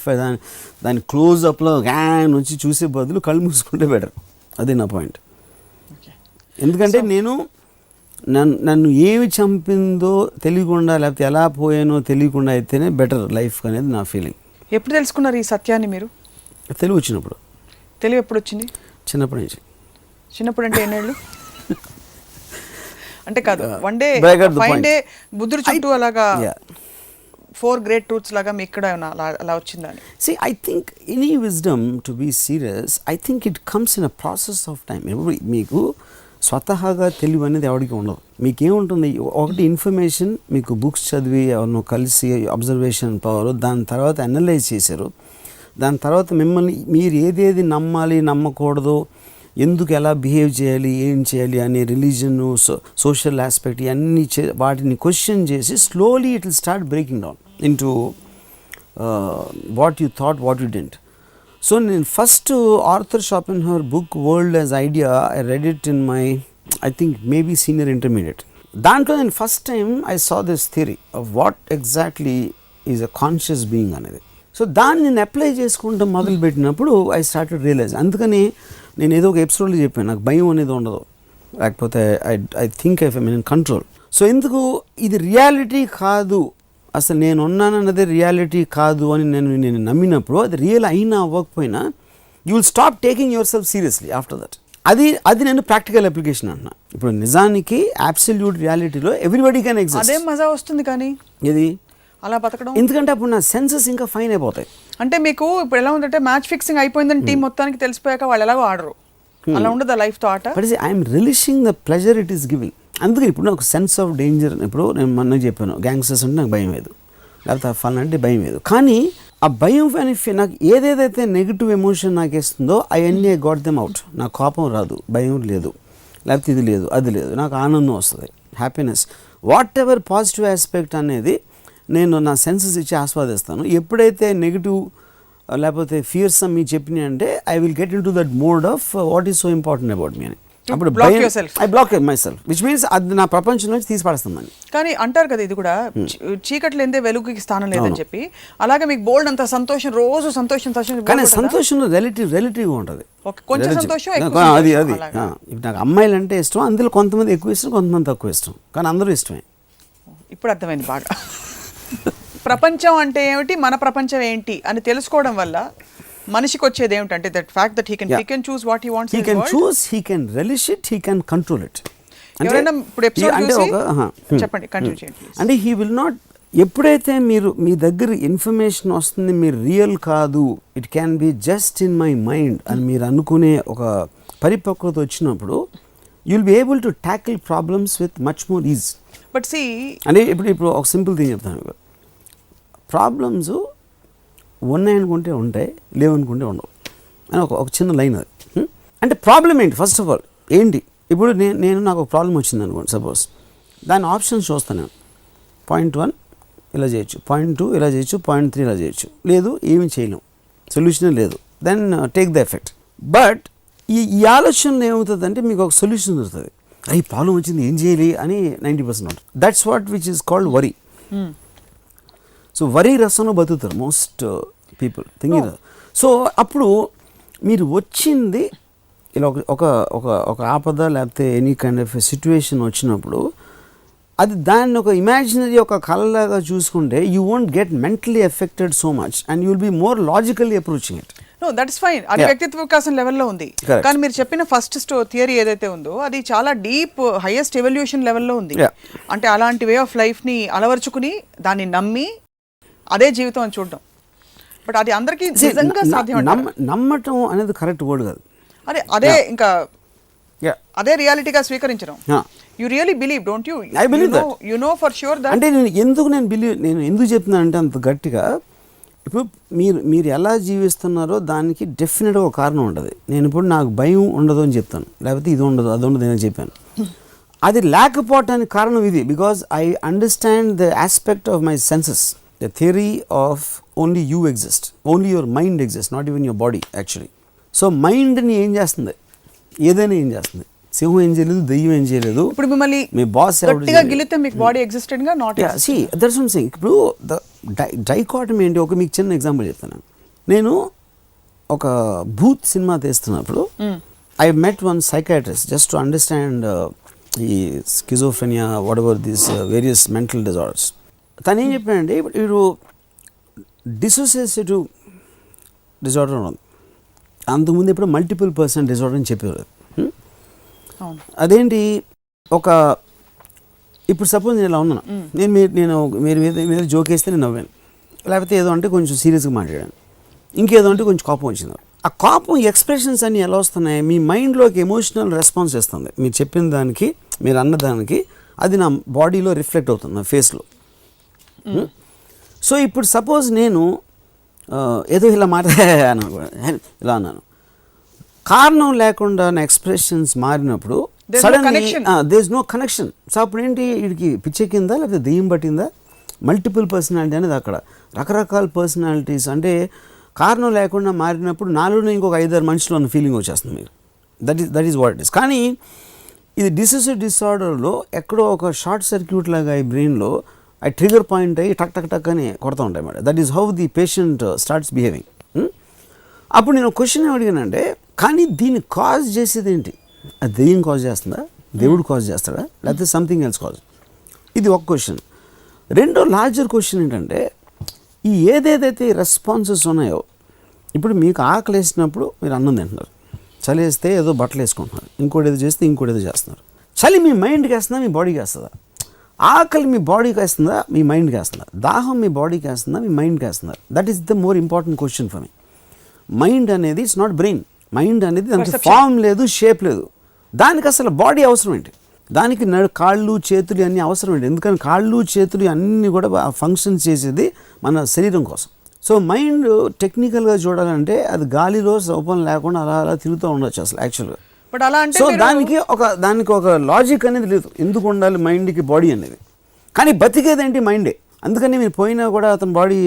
దాని క్లోజ్అప్లో గ్యాన్ వచ్చి చూసే బదులు కళ్ళు మూసుకుంటే బెటర్. అదే నా పాయింట్. ఎందుకంటే నేను నన్ను ఏమి చంపిందో తెలియకుండా లేకపోతే ఎలా పోయానో తెలియకుండా అయితేనే బెటర్ లైఫ్ అనేది నా ఫీలింగ్. ఎప్పుడు తెలుసుకున్నారు ఈ సత్యాన్ని మీరు? తెలివి వచ్చినప్పుడు. తెలివి ఎప్పుడు వచ్చింది? చిన్నప్పటి నుంచి. చిన్నప్పుడు అంటే ఎన్నేళ్ళు? అంటే కాదు, వన్ డే ఫైన్ డే బుద్ధుడు చుట్టూ అలాగా 4 great truths లాగా మీకు ఇక్కడ అలా వచ్చిందని. See, I think any wisdom, to be serious, I think it comes in a process of time. మీకు స్వతహాగా తెలివి అనేది ఎవరికి ఉండదు. మీకేముంటుంది, ఒకటి ఇన్ఫర్మేషన్ మీకు బుక్స్ చదివి ఎవరినో కలిసి అబ్జర్వేషన్ పవర్, దాని తర్వాత అనలైజ్ చేశారు, దాని తర్వాత మిమ్మల్ని మీరు ఏదేది నమ్మాలి నమ్మకూడదు, ఎందుకు ఎలా బిహేవ్ చేయాలి ఏం చేయాలి అనే రిలీజన్ సోషల్ ఆస్పెక్ట్ ఇవన్నీ వాటిని క్వశ్చన్ చేసి slowly it will start breaking down into what you thought what you didn't. So నేను first Arthur Schopenhauer book world as idea I read it in my I think maybe senior intermediate. దాంట్లో నేను first time I saw this theory of what exactly is a conscious being అనేది. So దాన్ని నేను apply చేసుకుంటూ మొదలుపెట్టినప్పుడు I started realise. అందుకని నేను ఏదో ఒక ఎపిసోడ్లో చెప్పాను, నాకు భయం అనేది ఉండదు, లేకపోతే I think I mean in control. So ఎందుకు ఇది రియాలిటీ కాదు, అసలు నేను ఉన్నానన్నదే రియాలిటీ కాదు అని నేను నమ్మినప్పుడు, అది రియల్ అయినా అవ్వకపోయినా you will stop taking yourself seriously after that. అది నేను ప్రాక్టికల్ అప్లికేషన్ అంటున్నా. ఇప్పుడు నిజానికి అబ్సల్యూట్ రియాలిటీలో ఎవ్రీబడి కెన్ ఎగ్జిస్ట్. అదే మజా వస్తుంది కానీ ఇది అలా బతకడం, ఎందుకంటే అప్పుడు నా సెన్సెస్ ఇంకా ఫైన్ అయిపోతాయి. అంటే మీకు ఇప్పుడు ఎలా ఉందంటే మ్యాచ్ ఫిక్సింగ్ అయిపోయిందని టీం మొత్తానికి తెలిసిపోయాక వాళ్ళు ఎలాగో ఆడరు, అలా ఉండదు లైఫ్తో ఆట. But I'm relishing the pleasure it is giving. అందుకని ఇప్పుడు నాకు సెన్స్ ఆఫ్ డేంజర్, ఇప్పుడు నేను మొన్న చెప్పాను గ్యాంగ్స్టర్స్ అంటే నాకు భయం లేదు, లేకపోతే ఫన్ అంటే భయం లేదు. కానీ ఆ భయం నాకు ఏదేదైతే నెగిటివ్ ఎమోషన్ నాకు ఇస్తుందో అవన్నీ ఐ గాట్ దెమ్ అవుట్. నాకు కోపం రాదు, భయం లేదు, లేకపోతే ఇది లేదు అది లేదు, నాకు ఆనందం వస్తుంది, happiness, what ever positive aspect అనేది నేను నా సెన్సెస్ ఇచ్చి ఆస్వాదిస్తాను. ఎప్పుడైతే నెగిటివ్ లేకపోతే ఫియర్స్ మీ చెప్పినాయి అంటే I will get in to that mode of what is so important about me అని. అప్పుడు I block myself, which means అది నా ప్రపంచం నుంచి తీసి పడేస్తుందని. కానీ అంటారు కదా ఇది కూడా చీకట్లు లేదే వెలుగుకి స్థానం లేదని చెప్పి, అలాగే మీకు బోల్డ్ అంత సంతోషం, రోజు సంతోషం. కానీ సంతోషంలో రిలేటివ్గా ఉంటుంది, కొంచెం సంతోషం. అది ఇప్పుడు నాకు అమ్మాయిలు అంటే ఇష్టం, అందులో కొంతమంది ఎక్కువ ఇష్టం కొంతమంది తక్కువ ఇష్టం, కానీ అందరూ ఇష్టమే. ఇప్పుడు అర్థమైంది బాగా. ప్రపంచం అంటే ఏమిటి, మన ప్రపంచం ఏంటి అని తెలుసుకోవడం వల్ల మనిషికి వచ్చేది ఏమిటంటే that fact that he can choose what he wants. He can choose, he can relish it, he can control it. ఎవరైనా ఇప్పుడు ఎపిసోడ్ చూసి చెప్పండి, కంటిన్యూ చేయండి. అంటే హీ విల్ నాట్, ఎప్పుడైతే మీరు మీ దగ్గర ఇన్ఫర్మేషన్ వస్తుంది మీరు రియల్ కాదు, it can be just in my mind అని మీరు అనుకునే ఒక పరిపక్వత వచ్చినప్పుడు you will be able to tackle problems with much more ease. But see అంటే ఇప్పుడు ఒక సింపుల్ థింగ్ చెప్తాను, ప్రాబ్లమ్స్ ఉన్నాయనుకుంటే ఉంటాయి, లేవనుకుంటే ఉండవు అని ఒక చిన్న లైన్ అది. అంటే ప్రాబ్లం ఏంటి, ఫస్ట్ ఆఫ్ ఆల్ ఏంటి, ఇప్పుడు నేను నాకు ఒక ప్రాబ్లం వచ్చింది అనుకోండి సపోజ్, దాని ఆప్షన్స్ చూస్తాను నేను. పాయింట్ 1 ఇలా చేయొచ్చు, పాయింట్ 2 ఇలా చేయొచ్చు, పాయింట్ 3 ఇలా చేయొచ్చు, లేదు ఏమీ చేయలేము, సొల్యూషనే లేదు, then take the effect. But ఈ ఆలోచనలో ఏమవుతుందంటే మీకు ఒక సొల్యూషన్ దొరుకుతుంది, ఈ ప్రాబ్లం వచ్చింది ఏం చేయాలి అని 90% ఉంటుంది. That's what which is called worry. So worry రసంలో బతుకుతారు మోస్ట్ పీపుల్ థింకింగ్. సో అప్పుడు మీరు వచ్చింది ఇలా ఒక ఆపద లేకపోతే ఎనీ కైండ్ ఆఫ్ సిచ్యువేషన్ వచ్చినప్పుడు అది దాన్ని ఒక ఇమాజినరీ ఒక కళలాగా చూసుకుంటే you won't get mentally affected so much and you will be more logically approaching it. No that's fine, అది వ్యక్తిత్వ వికాసం లెవెల్లో ఉంది. కానీ మీరు చెప్పిన ఫస్ట్ థియరీ ఏదైతే ఉందో అది చాలా డీప్ హైయెస్ట్ ఎవల్యూషన్ లెవెల్లో ఉంది. అంటే అలాంటి వే ఆఫ్ లైఫ్ని అలవర్చుకుని దాన్ని నమ్మి అదే జీవితం అని చూడడం. బట్ అది అందరికీ నిజంగా సాధ్యం. నమ్మటం అనేది కరెక్ట్ వర్డ్ కాదు, అదే ఇంకా అదే రియాలిటీగా స్వీకరించడం. You really believe, don't you? I believe that. You know for sure that. అంటే నేను ఎందుకు చెప్తున్నాను అంటే అంత గట్టిగా, ఇప్పుడు మీరు ఎలా జీవిస్తున్నారో దానికి డెఫినెట్గా ఒక కారణం ఉంటుంది. నేను ఇప్పుడు నాకు భయం ఉండదు అని చెప్తాను, లేకపోతే ఇది ఉండదు అది ఉండదు అని చెప్పాను, అది లేకపోవటానికి కారణం ఇది. Because I understand the aspect of my senses. The theory of only you exist, only your mind exists, not even your body actually. So mind ni em chesthundi, ఏదైనా ఏం చేస్తుంది, సింహం ఏం చేయలేదు, దెయ్యం ఏం చేయలేదు. ఇప్పుడు మిమ్మల్ని మీ బాస్ గట్టిగా గిలితే మీకు బాడీ ఎగ్జిస్టెడ్ గా not exist. See that's what I'm saying. ఇప్పుడు డైకాటమీ ఏంటి, ఒక మీకు చిన్న ఎగ్జాంపుల్ చెప్తాను. నేను ఒక భూత్ సినిమా తీస్తున్నప్పుడు I met one psychiatrist just to understand ఈ schizophrenia whatever this various mental disorders. తను ఏం చెప్పాడంటే ఇప్పుడు డిసోసియేటివ్ డిజార్డర్ ఉంది, అంతకుముందు ఇప్పుడు మల్టిపుల్ పర్సన్ డిజార్డర్ అని చెప్పేవారు. అదేంటి, ఒక ఇప్పుడు సపోజ్ నేను ఇలా ఉన్నాను, నేను మీరు మీద జోక్ వేస్తే నేను నవ్వాను, లేకపోతే ఏదో అంటే కొంచెం సీరియస్గా మాట్లాడాను, ఇంకేదో అంటే కొంచెం కోపం వచ్చింది. ఆ కోపం ఎక్స్ప్రెషన్స్ అన్నీ ఎలా వస్తున్నాయి, మీ మైండ్లోకి ఎమోషనల్ రెస్పాన్స్ ఇస్తుంది. మీరు చెప్పిన దానికి, మీరు అన్నదానికి అది నా బాడీలో రిఫ్లెక్ట్ అవుతుంది, నా ఫేస్లో. సో ఇప్పుడు సపోజ్ నేను ఏదో ఇలా మాట్లాడాను, ఇలా అన్నాను, కారణం లేకుండా నా ఎక్స్ప్రెషన్స్ మారినప్పుడు suddenly there is no connection. So అప్పుడు ఏంటి, వీడికి పిచ్చెక్కిందా లేకపోతే దెయ్యం పట్టిందా? మల్టిపుల్ పర్సనాలిటీ అనేది అక్కడ రకరకాల పర్సనాలిటీస్, అంటే కారణం లేకుండా మారినప్పుడు నాలోనే ఇంకొక 5-6 మనుషులు అన్న ఫీలింగ్ వచ్చేస్తుంది మీకు. That is what it is. కానీ ఇది డిసోసియేటివ్ డిసార్డర్లో ఎక్కడో ఒక షార్ట్ సర్క్యూట్ లాగా ఈ బ్రెయిన్లో ఆ ట్రిగర్ పాయింట్ అయ్యి టక్ టక్ టక్ అని కొడతా ఉంటాయి అన్నమాట. That is how the patient starts behaving. అప్పుడు నేను క్వశ్చన్ అడిగానంటే, కానీ దీన్ని కాజ్ చేసేది ఏంటి? అది దెయ్యం కాజ్ చేస్తుందా, దేవుడు కాజ్ చేస్తాడా, లేకపోతే సంథింగ్ ఎల్స్ కాజ్? ఇది ఒక క్వశ్చన్. రెండో లార్జర్ క్వశ్చన్ ఏంటంటే, ఈ ఏదేదైతే రెస్పాన్సెస్ ఉన్నాయో, ఇప్పుడు మీకు ఆకలి వేసినప్పుడు మీరు అన్నం తింటున్నారు, చలి వేస్తే ఏదో బట్టలు వేసుకుంటున్నారు, ఇంకోటి ఏదో చేస్తే ఇంకోటి ఏదో చేస్తున్నారు. చలి మీ మైండ్కి వేస్తుందా, మీ బాడీకి వేస్తుందా? ఆకలి మీ బాడీకి వేస్తుందా, మీ మైండ్కి వేస్తుందా? దాహం మీ బాడీకి వేస్తుందా, మీ మైండ్కి వేస్తుందా? That is the more important question for me. Mind అనేది ఇట్స్ నాట్ బ్రెయిన్. మైండ్ అనేది దానికి ఫామ్ లేదు, షేప్ లేదు. దానికి అసలు బాడీ అవసరం ఏంటి? దానికి కాళ్ళు చేతులు అన్నీ అవసరం ఏంటి? ఎందుకంటే కాళ్ళు చేతులు అన్నీ కూడా ఫంక్షన్ చేసేది మన శరీరం కోసం. సో మైండ్ టెక్నికల్గా చూడాలంటే అది గాలిలో రూపం లేకుండా అలా అలా తిరుగుతూ ఉండొచ్చు అసలు యాక్చువల్గా. బట్ అలా అంటే సో దానికి ఒక లాజిక్ అనేది లేదు, ఎందుకు ఉండాలి మైండ్కి బాడీ అనేది. కానీ బతికేదేంటి మైండే. అందుకని మీరు పోయినా కూడా అతని బాడీ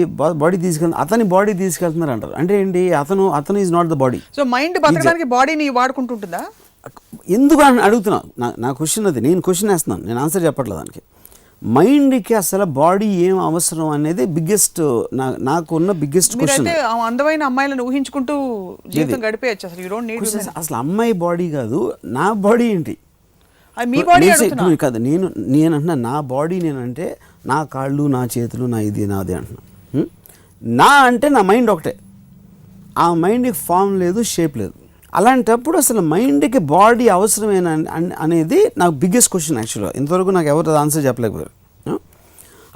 అతని బాడీ తీసుకెళ్తున్నారు అంటారు. అంటే ఏంటి, అతను is not the body. So mind బతకడానికి బాడీని వాడుకుంటుంటుందా? ఎందుకు అని అడుగుతున్నాను. నా క్వశ్చన్ అది, నేను క్వశ్చన్ వేస్తున్నాను, నేను ఆన్సర్ చెప్పట్లేదు దానికి. మైండ్కి అసలు బాడీ ఏం అవసరం అనేది బిగ్గెస్ట్, నాకున్న బిగ్గెస్ట్ క్వశ్చన్. అందమైన అమ్మాయిలను ఊహించుకుంటూ జీవితం గడిపేయచ్చు. అసలు యు డోంట్ నీడ్. అసలు అమ్మాయి బాడీ కాదు, నా బాడీ ఏంటి? మీ బాడీ కాదు, నేను అంటున్నా నా బాడీ. నేనంటే నా కాళ్ళు, నా చేతులు, నా ఇది నాది అంటున్నా. నా అంటే నా మైండ్ ఒకటే. ఆ మైండ్కి ఫామ్ లేదు, షేప్ లేదు. అలాంటప్పుడు అసలు మైండ్కి బాడీ అవసరమేనా అనేది నాకు బిగ్గెస్ట్ క్వశ్చన్ యాక్చువల్గా. ఇంతవరకు నాకు ఎవరు ఆన్సర్ చెప్పలేకపోయారు.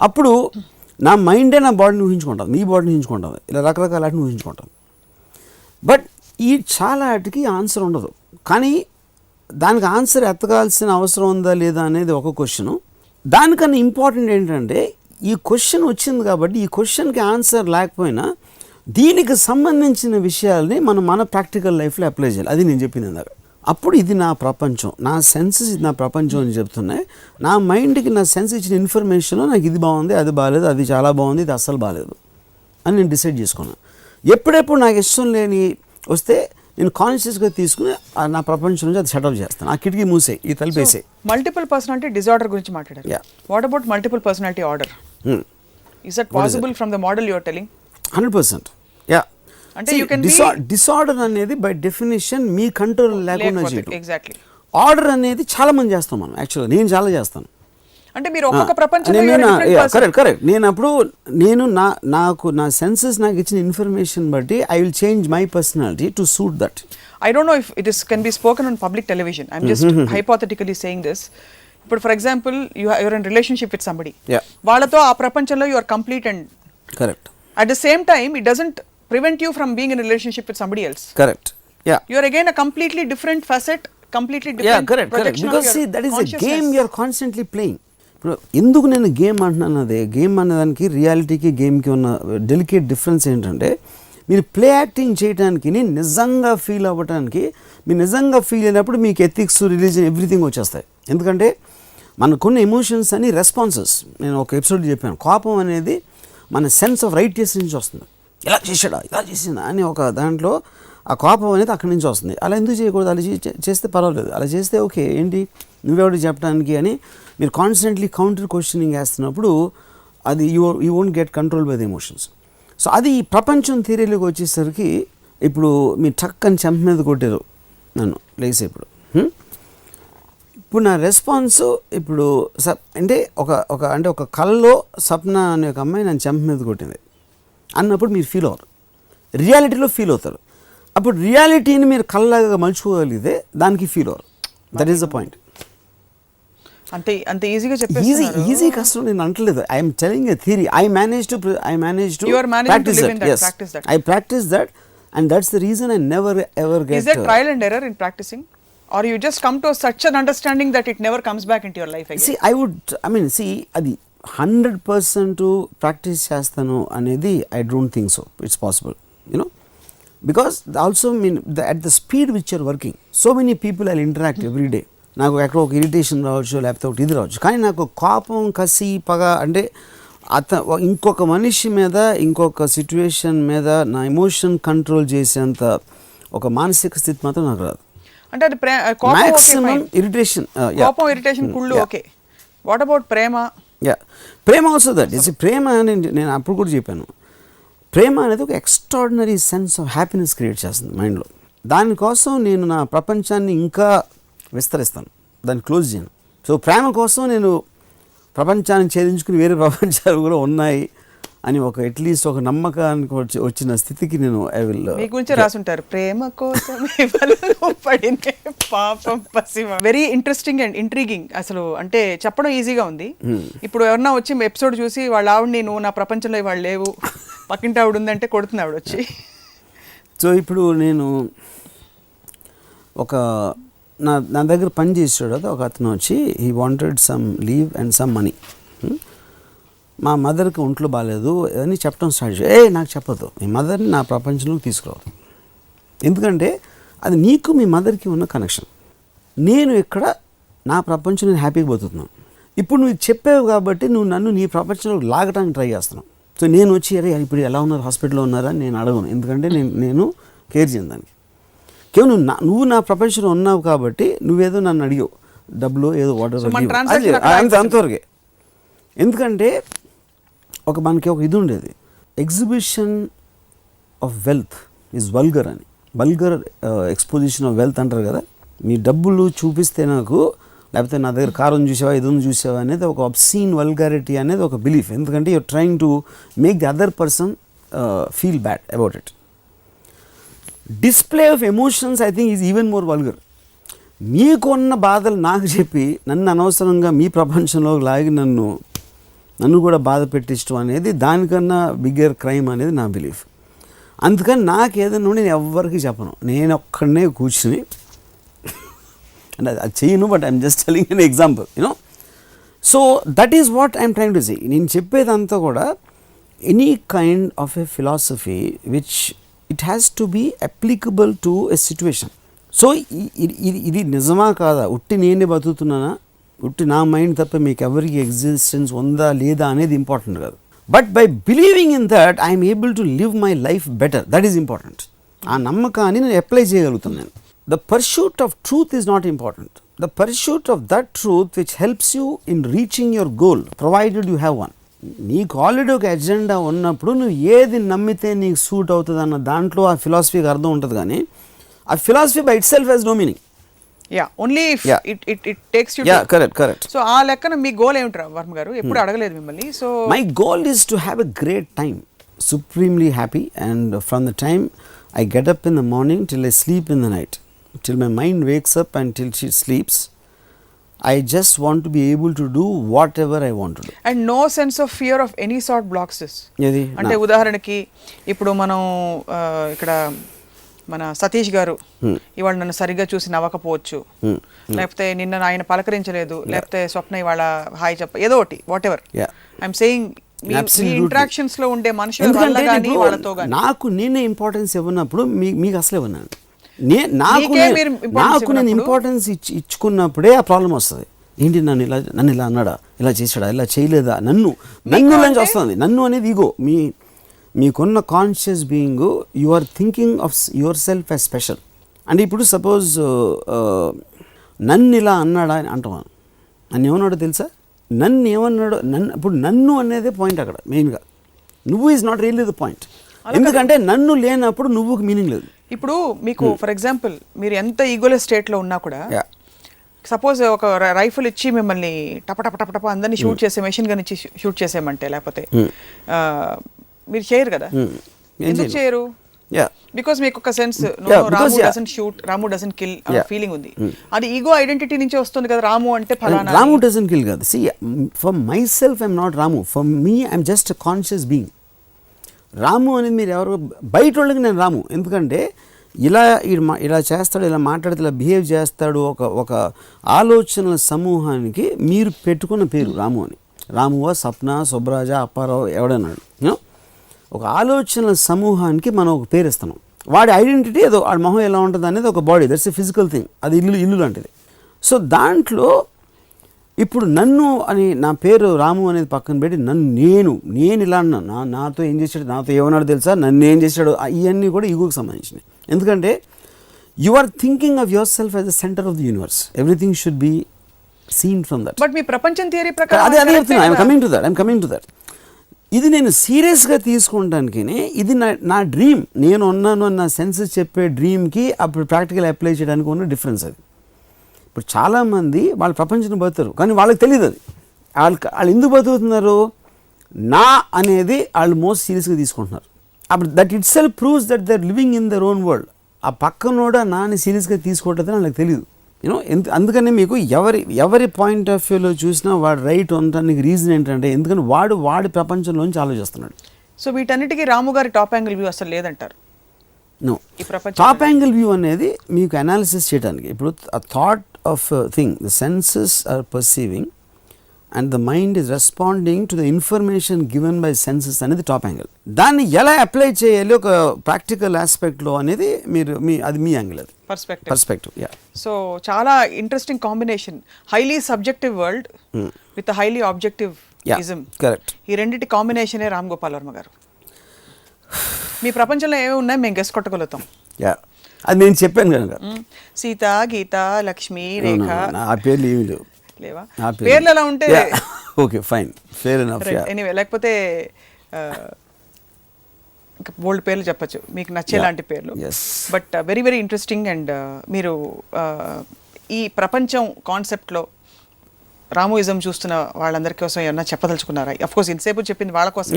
అప్పుడు నా మైండే నా బాడీని ఊహించుకుంటాను, మీ బాడీని ఊహించుకుంటాను, ఇలా రకరకాల వాటిని ఊహించుకుంటాను. బట్ ఈ చాలా వాటికి ఆన్సర్ ఉండదు. కానీ దానికి ఆన్సర్ ఎత్తగాల్సిన అవసరం ఉందా లేదా అనేది ఒక క్వశ్చను. దానికన్నా ఇంపార్టెంట్ ఏంటంటే, ఈ క్వశ్చన్ వచ్చింది కాబట్టి ఈ క్వశ్చన్కి ఆన్సర్ లేకపోయినా దీనికి సంబంధించిన విషయాల్ని మన ప్రాక్టికల్ లైఫ్లో అప్లై చేయాలి. అది నేను చెప్పింది ఇందాక. అప్పుడు ఇది నా ప్రపంచం, నా సెన్సెస్ ఇది నా ప్రపంచం అని చెప్తున్నాయి. నా మైండ్కి నా సెన్స్ ఇచ్చిన ఇన్ఫర్మేషన్లో నాకు ఇది బాగుంది, అది బాగాలేదు, అది చాలా బాగుంది, ఇది అస్సలు బాగాలేదు అని నేను డిసైడ్ చేసుకున్నాను. ఎప్పుడెప్పుడు నాకు ఇష్టం లేని వస్తే నేను కాన్షియస్గా తీసుకుని నా ప్రపంచం నుంచి అది షటప్ చేస్తాను. ఆ కిటికీ మూసే, ఈ తలిపేసే. మల్టిపుల్ పర్సనాలిటీ డిజార్డర్ గురించి మాట్లాడారు. What about multiple personality order? Is that possible from the model you are telling? 100%. Ya. అంటే యు కెన్ డిసార్డర్ అనేది బై డెఫినేషన్ మీ కంట్రోల్ లేకుండా చేయడం. ఎగ్జాక్ట్లీ. ఆర్డర్ అనేది చాలా మంది చేస్తాం మనం. యాక్చువల్గా నేను చాలా చేస్తాను. అంటే మీరు ఒక్కొక్క ప్రపంచంలో కరెక్ట్. నేను నాకు నా సెన్సెస్ నాకు ఇచ్చిన ఇన్ఫర్మేషన్ బట్టి I will change my personality to suit that. I don't know if it can be spoken on public television. I'm just hypothetically saying this. But for example, you're in relationship with somebody. Yeah. వాళ్ళతో ఆ ప్రపంచంలో you are complete and correct. At the same time, it doesn't prevent you from being in a relationship with somebody else. Correct. Yeah. You're again a completely different facet, completely different projection. Because see, that is a game you're constantly playing. ఇప్పుడు ఎందుకు నేను game అంటున్నాను, అదే game అనేదానికి రియాలిటీకి గేమ్కి ఉన్న delicate difference ఏంటంటే, మీరు ప్లే యాక్టింగ్ చేయడానికి, నిజంగా ఫీల్ అవ్వడానికి, మీరు నిజంగా ఫీల్ అయినప్పుడు మీకు ఎథిక్స్, రిలీజన్, ఎవ్రీథింగ్ వచ్చేస్తాయి. ఎందుకంటే మనకున్న ఎమోషన్స్ అని రెస్పాన్సెస్. నేను ఒక ఎపిసోడ్ చెప్పాను, కోపం అనేది మన సెన్స్ ఆఫ్ రైట్నెస్ నుంచి వస్తుంది. ఇలా చేసాడా, ఇలా చేసిందా అని ఒక దాంట్లో ఆ కోపం అనేది అక్కడి నుంచి వస్తుంది. అలా ఎందుకు చేయకూడదు, అలా చేస్తే పర్వాలేదు, అలా చేస్తే ఓకే, ఏంటి నువ్వెవడు చెప్పడానికి అని మీరు కాన్స్టెంట్లీ కౌంటర్ క్వశ్చనింగ్ వేస్తున్నప్పుడు అది you won't get control by the emotions. So అది ఈ ప్రపంచం థియరీలోకి వచ్చేసరికి, ఇప్పుడు మీ టక్ అని చెంప మీద కొట్టారు నన్ను లేసే, ఇప్పుడు ఇప్పుడు నా రెస్పాన్స్ ఇప్పుడు అంటే ఒక కళ్ళలో సప్న అనే ఒక అమ్మాయి నన్ను చెంప మీద కొట్టింది అన్నప్పుడు మీరు ఫీల్ అవ్వరు, రియాలిటీలో ఫీల్ అవుతారు. అప్పుడు రియాలిటీని మీరు కళ్ళగా మలుచుకోగలిగితే దానికి ఫీల్ అవ్వరు. That is the point. అంటే అంత ఈజీగా చెప్పేస్తున్నారు. ఈజీ కష్టం నేను అంటలేదు. I'm telling a theory. I manage to You are managing to live in that, yes, practice that. I practice that, and that's the reason I never ever get. Is there trial and error in practicing, or you just come to such an understanding that it never comes back into your life again? See, అది 100% practice చేస్తాను అనేది I don't think so. It's possible, because also at the speed which you're working, so many people I'll interact every day. నాకు ఎక్కడ ఒక irritation రావచ్చు, లేకపోతే ఒకటి ఇది రావచ్చు, కానీ నాకు కోపం, కసి, పగ అంటే ఇంకొక మనిషి మీద, ఇంకొక సిచ్యువేషన్ మీద నా ఎమోషన్ కంట్రోల్ చేసేంత ఒక మానసిక స్థితి మాత్రం నాకు రాదు. అంటే అది మాక్సిమం ఇరిటేషన్, కోపం, ఇరిటేషన్, కుళ్ళు, ఓకే. వాట్ అబౌట్ ప్రేమ? ప్రేమ ఆల్సో దట్ ఈస్. ప్రేమ నేను అప్పుడు కూడా చెప్పాను, ప్రేమ అనేది ఒక extraordinary sense of happiness create చేస్తుంది మైండ్లో. దానికోసం నేను నా ప్రపంచాన్ని ఇంకా విస్తరిస్తాను, దాన్ని క్లోజ్ చేయను. సో ప్రేమ కోసం నేను ప్రపంచాన్ని ఛేదించుకుని వేరే ప్రపంచాలు కూడా ఉన్నాయి అని ఒక అట్లీస్ట్ ఒక నమ్మకానికి వచ్చిన స్థితికి నేను ఐ విల్. మీ గురించి రాసుంటారు, ప్రేమ కోసం పడినే పాపం పసిమ. Very interesting and intriguing. అసలు అంటే చెప్పడం ఈజీగా ఉంది. ఇప్పుడు ఎవరన్నా వచ్చి ఎపిసోడ్ చూసి వాళ్ళ ఆవిడని, నువ్వు నా ప్రపంచంలో వాళ్ళు లేవు, పక్కింటి ఆవిడ ఉందంటే కొడుతుంది ఆవిడ వచ్చి. సో ఇప్పుడు నేను నా దగ్గర పని చేసాడు ఒక అతను వచ్చి, he wanted some leave and some money. మా మదర్కి ఒంట్లో బాగాలేదు అని చెప్పడం స్టార్ట్ చేసి, నాకు చెప్పదు, మీ మదర్ని నా ప్రపంచంలోకి తీసుకురావద్దు, ఎందుకంటే అది నీకు మీ మదర్కి ఉన్న కనెక్షన్. నేను ఇక్కడ నా ప్రపంచం నేను హ్యాపీగా బతుకుతున్నాను. ఇప్పుడు నువ్వు చెప్పావు కాబట్టి నువ్వు నన్ను నీ ప్రపంచంలోకి లాగడానికి ట్రై చేస్తున్నావు. సో నేను వచ్చి ఇప్పుడు ఎలా ఉన్నారు, హాస్పిటల్లో ఉన్నారా నేను అడగను, ఎందుకంటే నేను కేర్ చేయను దానికి. కేవలం నువ్వు నా ప్రపంచంలో ఉన్నావు కాబట్టి నువ్వేదో నన్ను అడిగావు, డబ్బులు ఏదో వాటర్ అంతవరకే. ఎందుకంటే మనకి ఒక ఇది ఉండేది, exhibition of wealth is vulgar అని. వల్గర్ ఎక్స్పోజిషన్ ఆఫ్ వెల్త్ అంటారు కదా. మీ డబ్బులు చూపిస్తే నాకు, లేకపోతే నా దగ్గర కారం చూసావా, ఇదొని చూసావా అనేది ఒక అబ్సీన్ వల్గారిటీ అనేది ఒక బిలీఫ్. ఎందుకంటే you're trying to make the other person feel bad about it. Display of emotions I think is even more vulgar. మీకున్న బాధలు నాకు చెప్పి నన్ను అనవసరంగా మీ ప్రపంచంలో లాగి నన్ను కూడా బాధ పెట్టించడం అనేది దానికన్నా బిగ్గర్ క్రైమ్ అనేది నా బిలీఫ్. అందుకని నాకు ఏదైనా నేను ఎవ్వరికి చెప్పను, నేను ఒక్కడనే కూర్చుని అంటే అది చేయను, but I'm just telling an example, so that is what I'm trying to say. నేను చెప్పేదంతా కూడా any kind of a philosophy which it has to be applicable to a situation. So ఇది నిజమా కాదా, ఉట్టి నేనే బతుకుతున్నానా, ఉట్టి నా మైండ్ తప్ప మీకు ఎవరికి ఎగ్జిస్టెన్స్ ఉందా లేదా అనేది ఇంపార్టెంట్ కాదు. But by believing in that I'm able to live my life better, that is important. ఆ నమ్మకాన్ని నేను అప్లై చేయగలుగుతున్నాను. The pursuit of truth is not important. The pursuit of that truth which helps you in reaching your goal, provided you have one. నీకు already ఒక agenda ఉన్నప్పుడు నువ్వు ఏది నమ్మితే నీకు సూట్ అవుతుంది అన్న దాంట్లో ఆ ఫిలాసఫీకి అర్థం ఉంటుంది, కానీ ఆ philosophy by itself has no meaning. Only it takes you. Correct. So ఆ లెక్కన మీ గోల్ ఏమిటి వర్మ గారు? ఎప్పుడు అడగలేదు మిమ్మల్ని. So my goal is to have a great time, supremely happy, and from the time I get up in the morning till I sleep in the night, till my mind wakes up and till she sleeps, I just want to be able to do whatever I want to do. And no sense of fear of any sort blocks this. అంటే ఉదాహరణకి ఇప్పుడు మనం ఇక్కడ మన సతీష్ గారు ఇవాళ నన్ను సరిగ్గా చూసి నవ్వకపోవచ్చు, లేకపోతే నిన్న ఆయన పలకరించలేదు, లేకపోతే స్వప్న ఇవాళ హాయ్ ఏదో ఒకటి, what ever I'm saying, interactions లో ఉండే మనుషుల వల్ల గానీ వాళ్ళతో గానీ నాకు నేనే ఇంపార్టెన్స్ ఇవ్వనప్పుడు మీకు అసలు ఇవ్వను. నాకు నేను ఇంపార్టెన్స్ ఇచ్చుకున్నప్పుడే ఆ ప్రాబ్లం వస్తుంది. ఏంటి నన్ను ఇలా అన్నాడా, ఇలా చేశాడా, ఇలా చేయలేదా, నన్ను నుంచి వస్తుంది. నన్ను అనేది ఈగో. మీకున్న conscious being, you are thinking of yourself as special. అంటే ఇప్పుడు సపోజ్ నన్ను ఇలా అన్నాడా అని అంటాను, నన్ను ఏమన్నాడో తెలుసా, నన్ను ఏమన్నాడో, ఇప్పుడు నన్ను అనేదే పాయింట్ అక్కడ మెయిన్గా. నువ్వు is not really the point, ఎందుకంటే నన్ను లేనప్పుడు నువ్వుకి మీనింగ్ లేదు. ఇప్పుడు మీకు ఫర్ ఎగ్జాంపుల్ మీరు ఎంత ఈగోలెస్ స్టేట్లో ఉన్నా కూడా సపోజ్ ఒక రైఫిల్ ఇచ్చి మిమ్మల్ని టప అందరినీ షూట్ చేసే మెషిన్ గన్ ఇచ్చి షూట్ చేసేయమంటే లేకపోతే మీరు చేయరు కదా, ఎందుకు చేయరు? బికాస్ మీకు ఒక sense Ramu doesn't shoot, Ramu doesn't kill feeling ఉంది. అది ఈగో ఐడెంటిటీ నుంచి వస్తుంది కదా, రాము అంటే ఫలానా. రాము డజంట్ కిల్ కాదు. See for myself I'm not Ramu, for me I'm just a conscious being. Ramu అనేది మీరు ఎవరు బయట వాళ్ళకి నేను రాము, ఎందుకంటే ఇలా చేస్తాడు, ఇలా మాట్లాడితే, ఇలా బిహేవ్ చేస్తాడు, ఒక ఆలోచనల సమూహానికి మీరు పెట్టుకున్న పేరు రాము అని. రామువా, సప్న, సుబ్రాజ, అప్పారావు ఎవడన్నాడు, ఒక ఆలోచనల సమూహానికి మనం ఒక పేరు ఇస్తున్నాం. వాడి ఐడెంటిటీ ఏదో, వాడి మొహం ఎలా ఉంటుంది అనేది ఒక body, that's a physical thing, అది ఇల్లు లాంటిది. సో దాంట్లో ఇప్పుడు నన్ను అని నా పేరు రాము అనేది పక్కన పెట్టి నేను ఇలా అన్నా, నాతో ఏం చేశాడు, నాతో ఏమన్నాడు తెలుసా, నన్ను ఏం చేశాడు, ఇవన్నీ కూడా ఈగోకి సంబంధించినవి. ఎందుకంటే you are thinking of yourself as the centre of the universe, everything should be seen from that. But మీ ప్రపంచం థియరీ ప్రకారం అదే చెప్తున్నా, ఐఎమ్ కమింగ్ టు దట్. ఇది నేను సీరియస్గా తీసుకుంటానికి, ఇది నా డ్రీమ్, నేను ఉన్నాను అన్న సెన్సెస్ చెప్పే డ్రీమ్కి అప్పుడు ప్రాక్టికల్ అప్లై చేయడానికి ఉన్న డిఫరెన్స్ అది. ఇప్పుడు చాలామంది వాళ్ళ ప్రపంచం బతుకుతారు, కానీ వాళ్ళకి తెలియదు అది. వాళ్ళు ఎందుకు బతుకుతున్నారు, నా అనేది వాళ్ళు మోస్ట్ సీరియస్గా తీసుకుంటున్నారు. అప్పుడు that itself proves that they are living in their own world. ఆ పక్కనోడ నాని సీరియస్గా తీసుకోవట్లేదు వాళ్ళకి తెలియదు. అందుకని మీకు ఎవరి పాయింట్ ఆఫ్ వ్యూలో చూసినా వాడు రైట్ ఉండడానికి రీజన్ ఏంటంటే, ఎందుకంటే వాడి ప్రపంచంలోంచి ఆలోచిస్తున్నాడు. సో వీటన్నిటికీ రాము గారి టాప్ యాంగిల్ వ్యూ అసలు లేదంటారు? నో, టాప్ యాంగిల్ వ్యూ అనేది మీకు అనాలిసిస్ చేయడానికి. ఇప్పుడు thought of thing, the senses are perceiving and the mind is responding to the information given by senses అనేది టాప్ యాంగిల్. దాన్ని ఎలా అప్లై చేయాలి ఒక ప్రాక్టికల్ ఆస్పెక్ట్లో అనేది అది మీ యాంగిల్, అది పర్స్పెక్టివ్. సో చాలా interesting combination, highly subjective world with highly objective ism. Correct. ఈ రెండింటి కాంబినేషనే రామ్ గోపాల్ వర్మ గారు. మీ ప్రపంచంలో ఏమి ఉన్నాయి మేము గెస్ కొట్టగలుగుతాం. అది నేను చెప్పాను కనుక, సీత, గీత, లక్ష్మి, రేఖ, ఆ పేర్లు ఏమి లేవు, లేవా? పేర్లు ఎలా ఉంటే okay fine, fair enough. Anyway, లేకపోతే ఇంకా బోల్డ్ పేర్లు చెప్పచ్చు మీకు నచ్చేలాంటి పేర్లు. But very very interesting. And మీరు ఈ ప్రపంచం కాన్సెప్ట్లో రామోయిజం చూస్తున్న వాళ్ళందరి కోసం ఏమన్నా చెప్పదలుచుకున్నారా? అఫ్ కోర్స్ ఇంతసేపు చెప్పింది వాళ్ళ కోసం.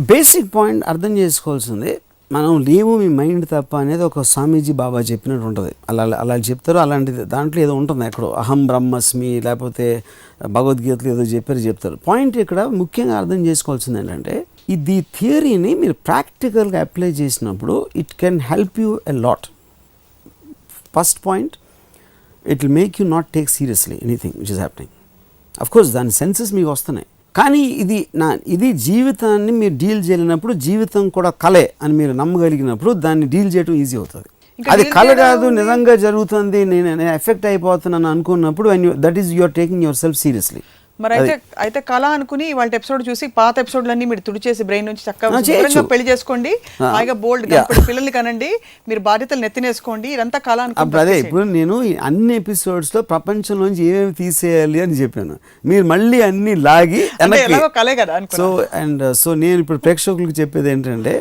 బేసిక్ పాయింట్ అర్థం చేసుకోవాల్సింది, మనం లేవు మీ మైండ్ తప్ప అనేది ఒక స్వామీజీ బాబా చెప్పినట్టు ఉంటుంది. అలా చెప్తారు, అలాంటిది దాంట్లో ఏదో ఉంటుంది ఎక్కడో, అహం బ్రహ్మస్మి, లేకపోతే భగవద్గీతలు ఏదో చెప్తారు. పాయింట్ ఇక్కడ ముఖ్యంగా అర్థం చేసుకోవాల్సింది ఏంటంటే, ఈ థియరీని మీరు ప్రాక్టికల్గా అప్లై చేసినప్పుడు it can help you a lot. First point, it will make you not take seriously anything which is happening. Of course దాని సెన్సెస్ మీకు వస్తున్నాయి, కానీ ఇది జీవితాన్ని మీరు డీల్ చేయలేనప్పుడు, జీవితం కూడా కలే అని మీరు నమ్మగలిగినప్పుడు దాన్ని డీల్ చేయడం ఈజీ అవుతుంది. అది కల కాదు, నిజంగా జరుగుతుంది, నేను ఎఫెక్ట్ అయిపోతున్నాను అనుకున్నప్పుడు that is you're taking yourself seriously. మరి అయితే కళ అనుకుని వాళ్ళ ఎపిసోడ్ చూసి పాత ఎపిసోడ్లన్నీ మీరు తుడిచేసి బ్రెయిన్ నుంచి చక్కగా పెళ్లి చేసుకోండి, హాయిగా బోల్డ్ పిల్లల్ని కనండి, మీరు బాధ్యతలు నెత్తినేసుకోండి, ఇదంతా కళ అనుకుంటే. అదే ఇప్పుడు నేను అన్ని ఎపిసోడ్స్లో ప్రపంచంలోంచి ఏమేమి తీసేయాలి అని చెప్పాను, మీరు మళ్ళీ అన్ని లాగి కలే కదా. సో నేను ఇప్పుడు ప్రేక్షకులకు చెప్పేది ఏంటంటే,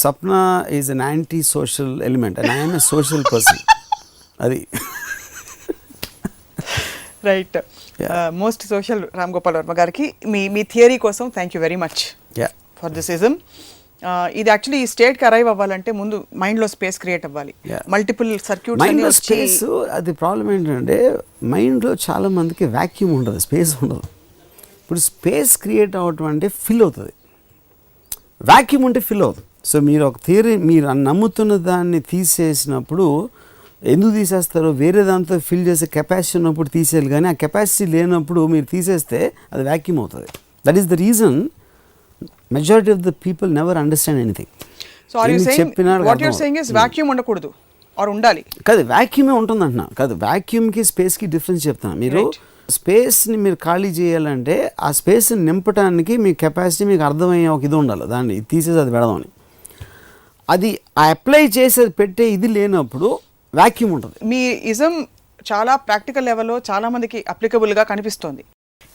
Sapna is an anti social element and I'm a social person. అది right. Most social Ram Gopal Varma గారికి మీ థియరీ కోసం thank you very much for this ism. ఇది యాక్చువల్లీ ఈ స్టేట్కి అరైవ్ అవ్వాలంటే ముందు మైండ్లో స్పేస్ క్రియేట్ అవ్వాలి, మల్టిపుల్ సర్క్యూట్స్ స్పేస్. అది ప్రాబ్లం ఏంటంటే, మైండ్లో చాలా మందికి వ్యాక్యూమ్ ఉండదు, స్పేస్ ఉండదు. ఇప్పుడు స్పేస్ క్రియేట్ అవ్వటం అంటే ఫిల్ అవుతుంది, వ్యాక్యూమ్ ఉంటే ఫిల్ అవుతుంది. సో మీరు ఒక థియరీ, మీరు నమ్ముతున్న దాన్ని తీసేసినప్పుడు ఎందుకు తీసేస్తారో, వేరే దాంతో ఫిల్ చేసే కెపాసిటీ ఉన్నప్పుడు తీసేయాలి, కానీ ఆ కెపాసిటీ లేనప్పుడు మీరు తీసేస్తే అది వ్యాక్యూమ్ అవుతుంది. That is the reason majority of the people never understand anything. So are you saying what you are saying is vacuum ఉండకూడదు ఆర్ ఉండాలి? కాదు, వ్యాక్యూమే ఉంటుంది అంటున్నా. కాదు, వ్యాక్యూమ్కి స్పేస్కి డిఫరెన్స్ చెప్తాను. మీరు స్పేస్ని మీరు ఖాళీ చేయాలంటే ఆ స్పేస్ని నింపడానికి మీ కెపాసిటీ మీకు అర్థమయ్యే ఒక ఇది ఉండాలి, దాన్ని తీసేసి అది పెడదామని. అది అప్లై చేసేది పెట్టే ఇది లేనప్పుడు వ్యాక్యూమ్ ఉంటుంది. మీ ఇజం చాలా ప్రాక్టికల్ లెవెల్లో చాలామందికి అప్లికబుల్గా కనిపిస్తోంది,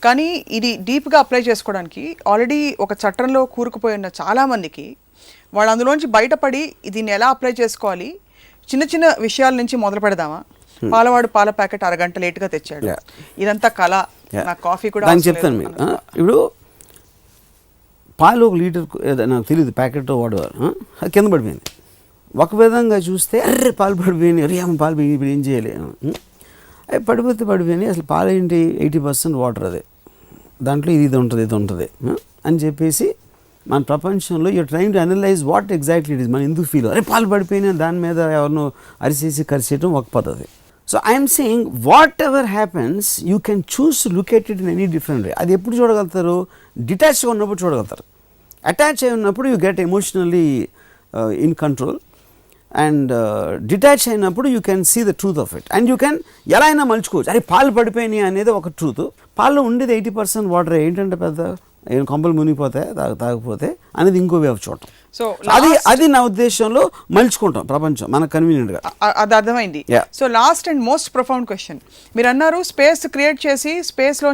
కానీ ఇది డీప్గా అప్లై చేసుకోవడానికి ఆల్రెడీ ఒక చట్టంలో కూరుకుపోయి ఉన్న చాలామందికి వాళ్ళు అందులోంచి బయటపడి దీన్ని ఎలా అప్లై చేసుకోవాలి, చిన్న చిన్న విషయాల నుంచి మొదలు పెడదామా? పాలవాడు పాల ప్యాకెట్ అరగంట లేట్గా తెచ్చాడు, ఇదంతా కళ, నా కాఫీ కూడా దానికి చెప్తాను మీకు. ఇప్పుడు పాలు 1 లీటర్ నాకు తెలియదు ప్యాకెట్ వాడేవారు, అది కింద పడిపోయింది. ఒక విధంగా చూస్తే అర్రే పాలు పడిపోయినాయి, అరే అమ్మ పాలు పోయి ఇప్పుడు ఏం చేయాలి, అవి పడిపోయినాయి. అసలు పాలు ఏంటి 80% వాటర్, అదే దాంట్లో ఇది ఉంటుంది అని చెప్పేసి మన ప్రపంచంలో you're trying to analyse what exactly it is. మనం ఎందుకు ఫీల్ అరే పాలు పడిపోయినా దాని మీద ఎవరినో అరిసేసి కరిచేయటం ఒక పద్ధతి. So I'm saying whatever happens you can choose to look at it in any different way. అది ఎప్పుడు చూడగలుగుతారు? డిటాచ్గా ఉన్నప్పుడు చూడగలుగుతారు. అటాచ్ అయి ఉన్నప్పుడు you get emotionally in control, and detach అయినప్పుడు you can see the truth of it, and you can ఎలా అయినా మలుచుకోవచ్చు. అరే పాలు పడిపోయినాయి అనేది ఒక ట్రూత్, పాల్లో ఉండేది 80% వాటర్, ఏంటంటే పెద్ద కొంపలు మునిగిపోతాయి తాగకపోతే అనేది ఇంకో వే ఆఫ్ చూడటం. సో అది నా ఉద్దేశంలో మలుచుకుంటాం ప్రపంచం మనకు కన్వీనియంట్గా. అది అర్థమైంది. So last and most profound question, మీరు అన్నారు స్పేస్ క్రియేట్ చేసి స్పేస్లో